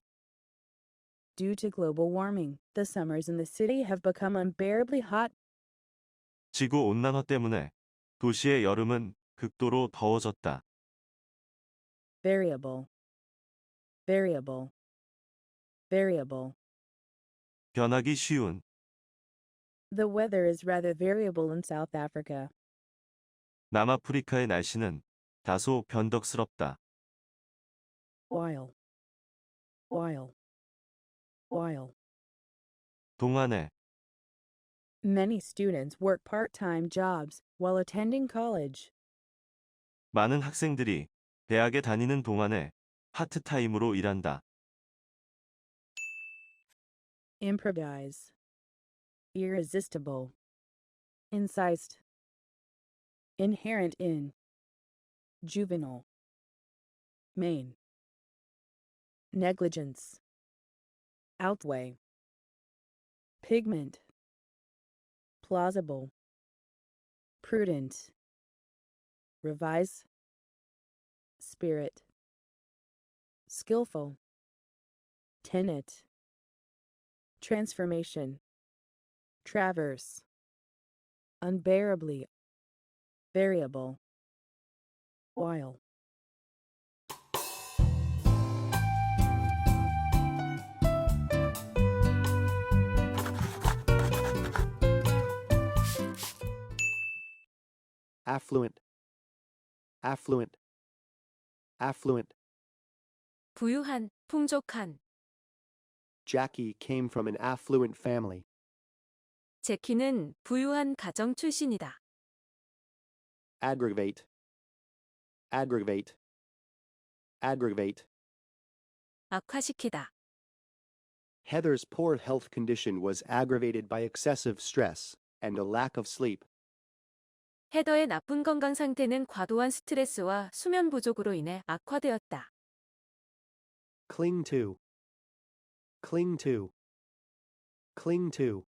A: Due to global warming, the summers in the city have become unbearably hot.
B: 지구 온난화 때문에 도시의 여름은 극도로 더워졌다.
A: Variable. Variable. Variable.
B: 변하기 쉬운.
A: The weather is rather variable in South Africa.
B: 남아프리카의 날씨는 다소 변덕스럽다.
A: While. While. While.
B: 동안에.
A: Many students work part-time jobs while attending college.
B: 많은 학생들이 대학에 다니는 동안에 파트타임으로 일한다.
A: Improvise. Irresistible. Incised. Inherent in. Juvenile. Main. Negligence. Outweigh. Pigment. Plausible. Prudent. Revise. Spirit. Skillful. Tenet. Transformation. Traverse. Unbearably. Variable. While.
C: affluent, affluent, affluent.
D: 부유한, 풍족한.
C: Jackie came from an affluent family.
D: 제키는 부유한 가정 출신이다.
C: Aggravate, aggravate, aggravate.
D: 악화시키다.
C: Heather's poor health condition was aggravated by excessive stress and a lack of sleep.
D: 헤더의 나쁜 건강 상태는 과도한 스트레스와 수면 부족으로 인해 악화되었다.
C: Cling to, cling to, cling to.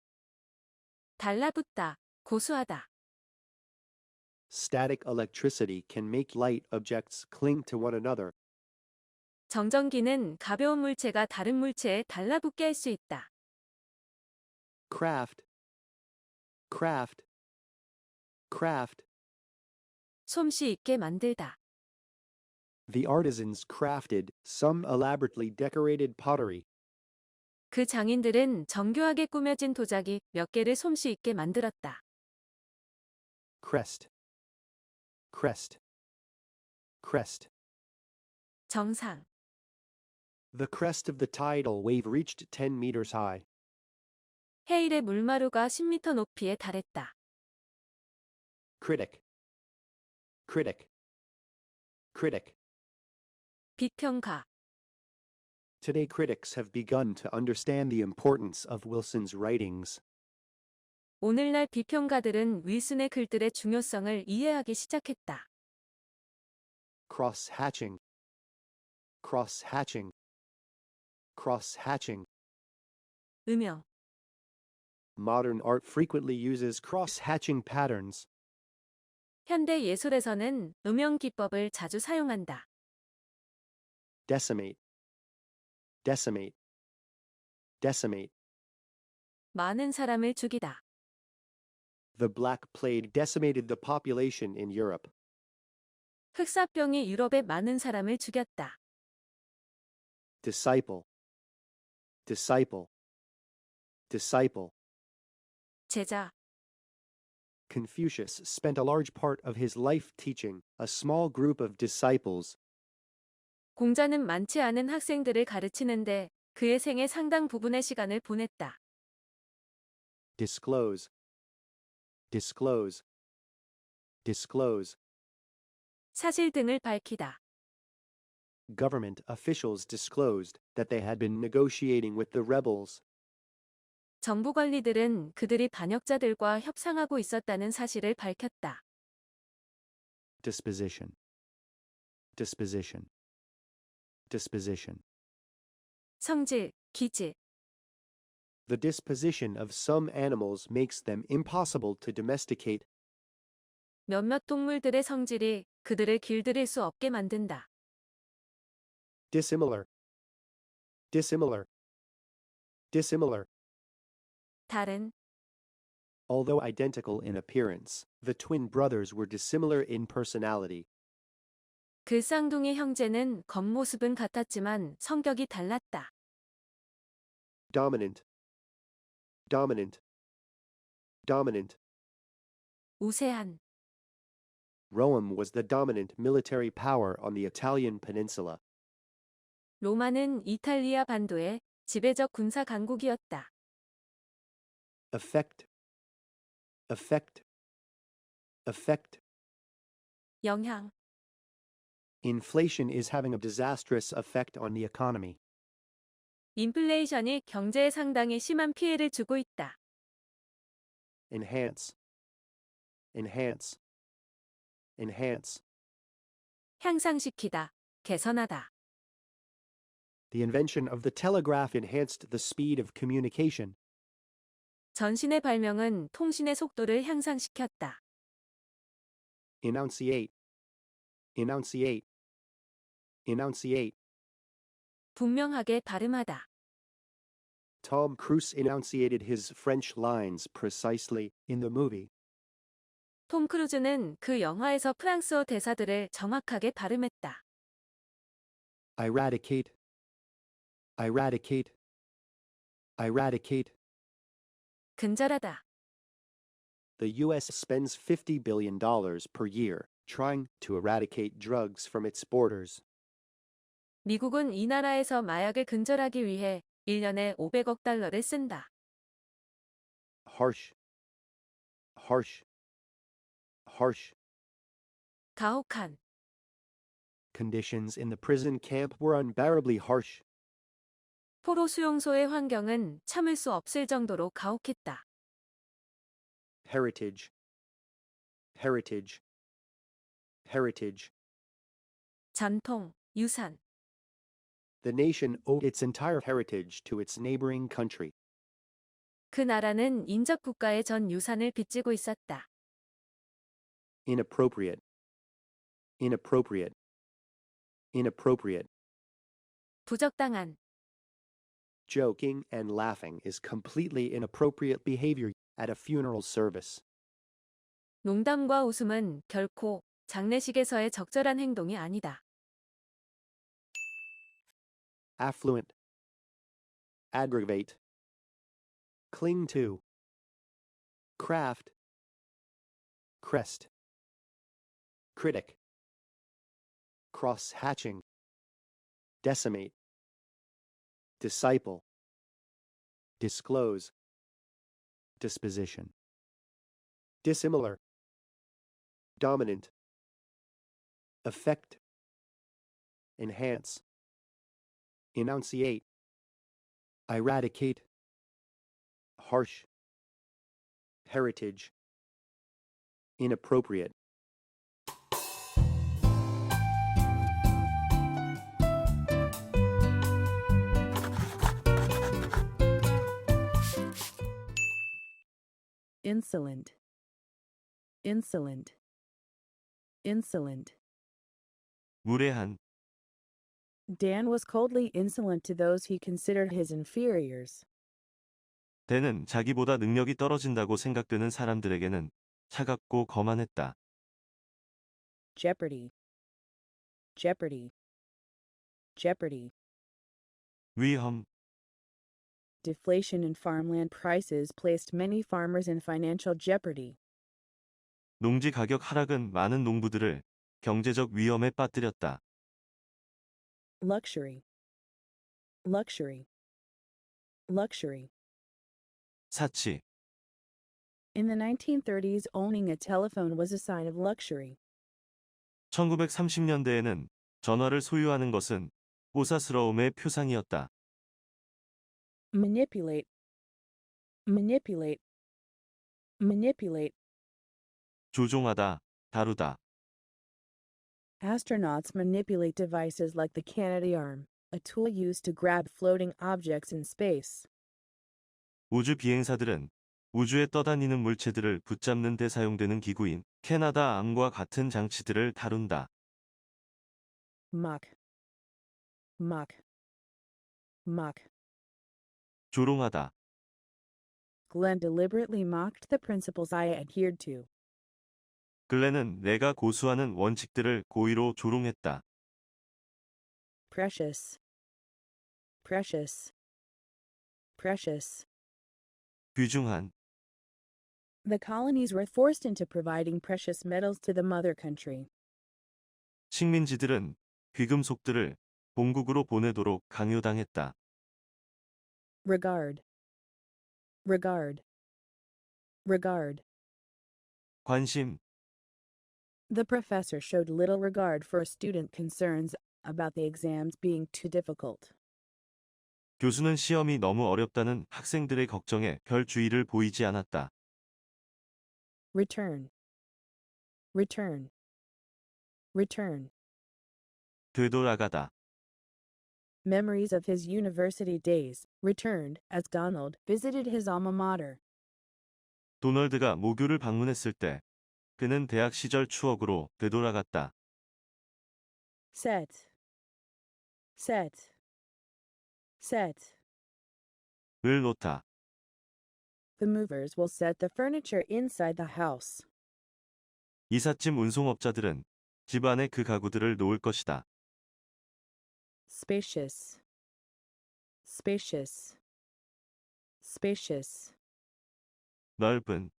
D: 달라붙다, 고수하다.
C: Static electricity can make light objects cling to one another.
D: 정전기는 가벼운 물체가 다른 물체에 달라붙게 할 수 있다.
C: Craft, craft, craft.
D: 솜씨 있게 만들다.
C: The artisans crafted some elaborately decorated pottery.
D: 그 장인들은 정교하게 꾸며진 도자기 몇 개를 솜씨 있게 만들었다.
C: Crest, crest, crest.
D: 정상.
C: The crest of the tidal wave reached 10 meters high.
D: 해일의 물마루가 10m 높이에 달했다.
C: Critic, critic, critic.
D: 비평가.
C: Today critics have begun to understand the importance of Wilson's writings.
D: 오늘날 비평가들은 윌슨의 글들의 중요성을 이해하기 시작했다.
C: Cross-hatching, cross-hatching, cross-hatching.
D: 음영.
C: Modern art frequently uses cross-hatching patterns.
D: 현대 예술에서는 음영 기법을 자주 사용한다.
C: Decimate, decimate, decimate.
D: 많은 사람을 죽이다.
C: The Black Plague decimated the population in Europe.
D: 흑사병이 유럽의 많은 사람을 죽였다.
C: Disciple, disciple, disciple.
D: 제자.
C: Confucius spent a large part of his life teaching a small group of disciples.
D: 공자는 많지 않은 학생들을 가르치는데 그의 생의 상당 부분의 시간을 보냈다.
C: Disclose, disclose, disclose.
D: 사실 등을 밝히다.
C: Government officials disclosed that they had been negotiating with the rebels.
D: 정부 관리들은 그들이 반역자들과 협상하고 있었다는 사실을 밝혔다.
C: Disposition, disposition, disposition.
D: 성질, 기질.
C: The disposition of some animals makes them impossible to domesticate.
D: 몇몇 동물들의 성질이 그들을 길들일 수 없게 만든다.
C: Dissimilar, dissimilar, dissimilar.
D: 다른.
C: Although identical in appearance, the twin brothers were dissimilar in personality.
D: 그 쌍둥이 형제는 겉모습은 같았지만 성격이 달랐다.
C: Dominant, dominant, dominant.
D: 우세한.
C: Rome was the dominant military power on the Italian peninsula.
D: 로마는 이탈리아 반도의 지배적 군사 강국이었다.
C: Effect, effect, effect.
D: 영향.
C: Inflation is having a disastrous effect on the economy.
D: 인플레이션이 경제에 상당히 심한 피해를 주고 있다.
C: Enhance, enhance, enhance.
D: 향상시키다, 개선하다.
C: The invention of the telegraph enhanced the speed of communication.
D: 전신의 발명은 통신의 속도를 향상시켰다.
C: Enunciate, enunciate, enunciate.
D: 분명하게 발음하다.
C: Tom Cruise enunciated his French lines precisely in the movie.
D: 톰 크루즈는 그 영화에서 프랑스어 대사들을 정확하게 발음했다.
C: Eradicate, eradicate, eradicate.
D: 근절하다.
C: The US spends $50 billion per year trying to eradicate drugs from its borders.
D: 미국은 이 나라에서 마약을 근절하기 위해 1년에 500억 달러를 쓴다.
C: Harsh. Harsh. Harsh.
D: 가혹한,
C: Conditions in the prison camp were unbearably harsh.
D: 포로 수용소의 환경은 참을 수 없을 정도로 가혹했다.
C: Heritage. Heritage. Heritage.
D: 전통, 유산,
C: The nation owed its entire heritage to its neighboring country.
D: 그 나라는 인접 국가의 전 유산을 빚지고 있었다.
C: Inappropriate. Inappropriate. Inappropriate.
D: 부적당한,
C: Joking and laughing is completely inappropriate behavior at a funeral service.
D: 농담과 웃음은 결코 장례식에서의 적절한 행동이 아니다.
C: Affluent. Aggravate. Cling to. Craft. Crest. Critic. Cross-hatching. Decimate. Disciple. Disclose. Disposition. Dissimilar. Dominant. Affect. Enhance. Enunciate. Eradicate. Harsh. Heritage. Inappropriate.
A: Insolent. Insolent. Insolent.
B: 무례한,
A: Dan was coldly insolent to those he considered his inferiors.
B: 대는 자기보다 능력이 떨어진다고 생각되는 사람들에게는 차갑고 거만했다.
A: Jeopardy. Jeopardy. Jeopardy.
B: 위험,
A: Deflation in farmland prices placed many farmers in financial jeopardy.
B: 농지 가격 하락은 많은 농부들을 경제적 위험에 빠뜨렸다.
A: Luxury. Luxury. Luxury.
B: 사치,
A: In the 1930s, owning a telephone was a sign of luxury.
B: 1930년대에는 전화를 소유하는 것은 호사스러움의 표상이었다.
A: Manipulate. Manipulate. Manipulate.
B: 조종하다, 다루다.
A: Astronauts manipulate devices like the Canadarm, a tool used to grab floating objects in space.
B: 우주 비행사들은 우주에 떠다니는 물체들을 붙잡는 데 사용되는 기구인 캐나다 암과 같은 장치들을 다룬다.
A: Mock. Mock. Mock.
B: 조롱하다.
A: Glenn deliberately mocked the principles I adhered to.
B: 글렌은 내가 고수하는 원칙들을 고의로 조롱했다.
A: Precious. Precious. Precious.
B: 귀중한,
A: The colonies were forced into providing precious metals to the mother country.
B: 식민지들은 귀금속들을 본국으로 보내도록 강요당했다.
A: Regard. Regard. Regard.
B: 관심,
A: The professor showed little regard for student concerns about the exams being too difficult.
B: 교수는 시험이 너무 어렵다는 학생들의 걱정에 별 주의를 보이지 않았다.
A: Return. Return. Return.
B: 되돌아가다.
A: Memories of his university days returned as Donald visited his alma mater.
B: 도널드가 모교를 방문했을 때 그는 대학 시절 추억으로 되돌아갔다.
A: Set. Set. Set.
B: 을 놓다.
A: The movers will set the furniture inside the house.
B: 이삿짐 운송업자들은 집 안에 그 가구들을 놓을 것이다.
A: Spacious. Spacious. Spacious.
B: 넓은,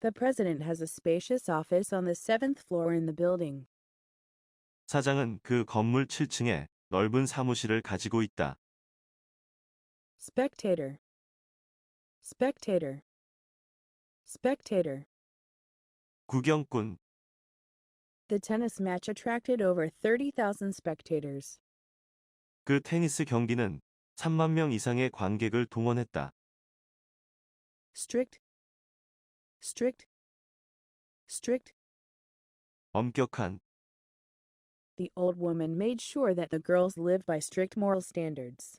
A: The president has a spacious office on the 7th floor in the building.
B: 사장은 그 건물 7층에 넓은 사무실을 가지고 있다.
A: Spectator. Spectator. Spectator.
B: 구경꾼,
A: The tennis match attracted over 30,000 spectators.
B: 그 테니스 경기는 3만 명 이상의 관객을 동원했다.
A: Strict. Strict. Strict.
B: 엄격한,
A: The old woman made sure that the girls lived by strict moral standards.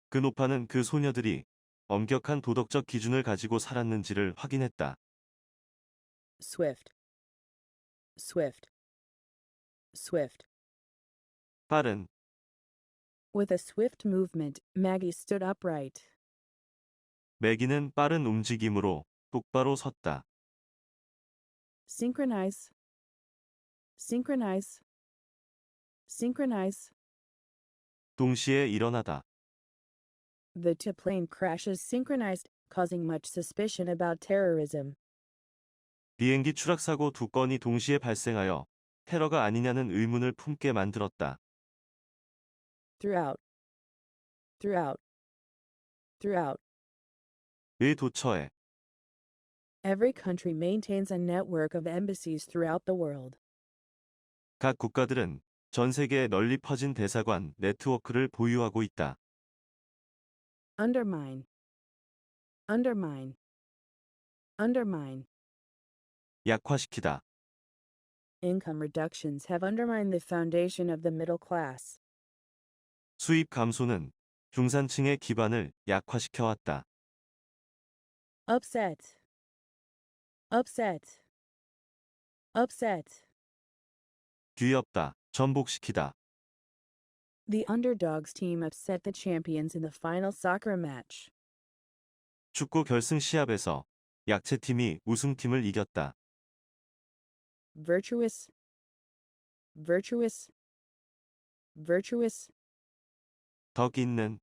B: 그 노파는 그 소녀들이 엄격한 도덕적 기준을 가지고 살았는지를 확인했다.
A: Swift. Swift. Swift.
B: 빠른,
A: With a swift movement, Maggie stood upright.
B: 매기는 빠른 움직임으로 똑바로 섰다.
A: Synchronize. Synchronize. Synchronize.
B: 동시에 일어나다.
A: The two plane crashes synchronized, causing much suspicion about terrorism.
B: 비행기 추락사고 두 건이 동시에 발생하여 테러가 아니냐는 의문을 품게 만들었다.
A: Throughout. Throughout. Throughout.
B: 의 도처에
A: Every country maintains a network of embassies throughout the world.
B: 각 국가들은 전 세계에 널리 퍼진 대사관 네트워크를 보유하고 있다.
A: Undermine. Undermine. Undermine.
B: 약화시키다.
A: Income reductions have undermined the foundation of the middle class.
B: 수입 감소는 중산층의 기반을 약화시켜왔다.
A: Upset. Upset. Upset.
B: 뒤엎다, 전복시키다.
A: The underdogs team upset the champions in the final soccer match.
B: 축구 결승 시합에서 약체팀이 우승팀을 이겼다.
A: Virtuous. Virtuous. Virtuous.
B: 덕 있는,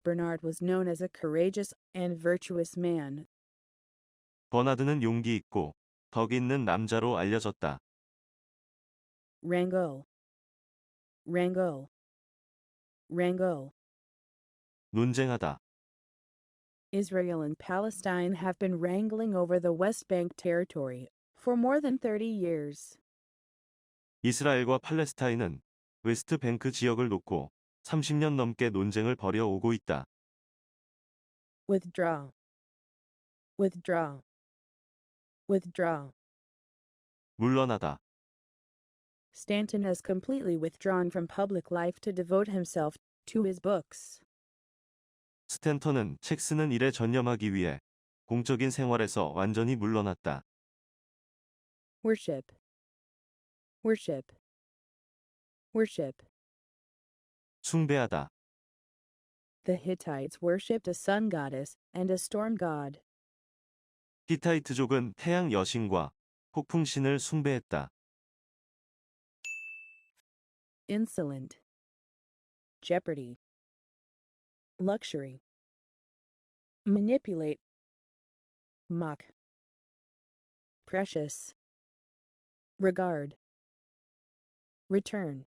A: Bernard was known as a courageous and virtuous man.
B: 버나드는 용기 있고 덕 있는 남자로 알려졌다.
A: Wrangle. Wrangle. Wrangle.
B: 논쟁하다.
A: Israel and Palestine have been wrangling over the West Bank territory for more than 30 years.
B: 이스라엘과 팔레스타인은 웨스트 뱅크 지역을 놓고 30년 넘게 논쟁을 벌여오고 있다.
A: Withdraw. Withdraw. Withdraw.
B: 물러나다.
A: Stanton has completely withdrawn from public life to devote himself to his books.
B: 스탠턴은 책 쓰는 일에 전념하기 위해 공적인 생활에서 완전히 물러났다.
A: Worship. Worship. Worship.
B: 숭배하다.
A: The Hittites worshipped a sun goddess and a storm god.
B: 히타이트족은 태양 여신과 폭풍신을 숭배했다.
A: Insolent. Jeopardy. Luxury. Manipulate. Mock. Precious. Regard. Return.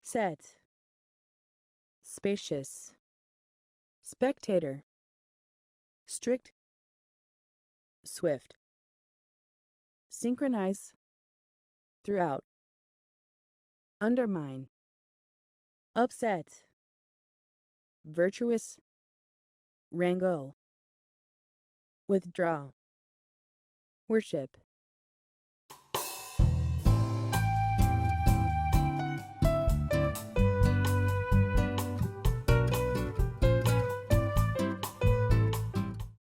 A: Set. Spacious. Spectator. Strict. Swift. Synchronize. Throughout. Undermine. Upset. Virtuous. Wrangle. Withdraw. Worship.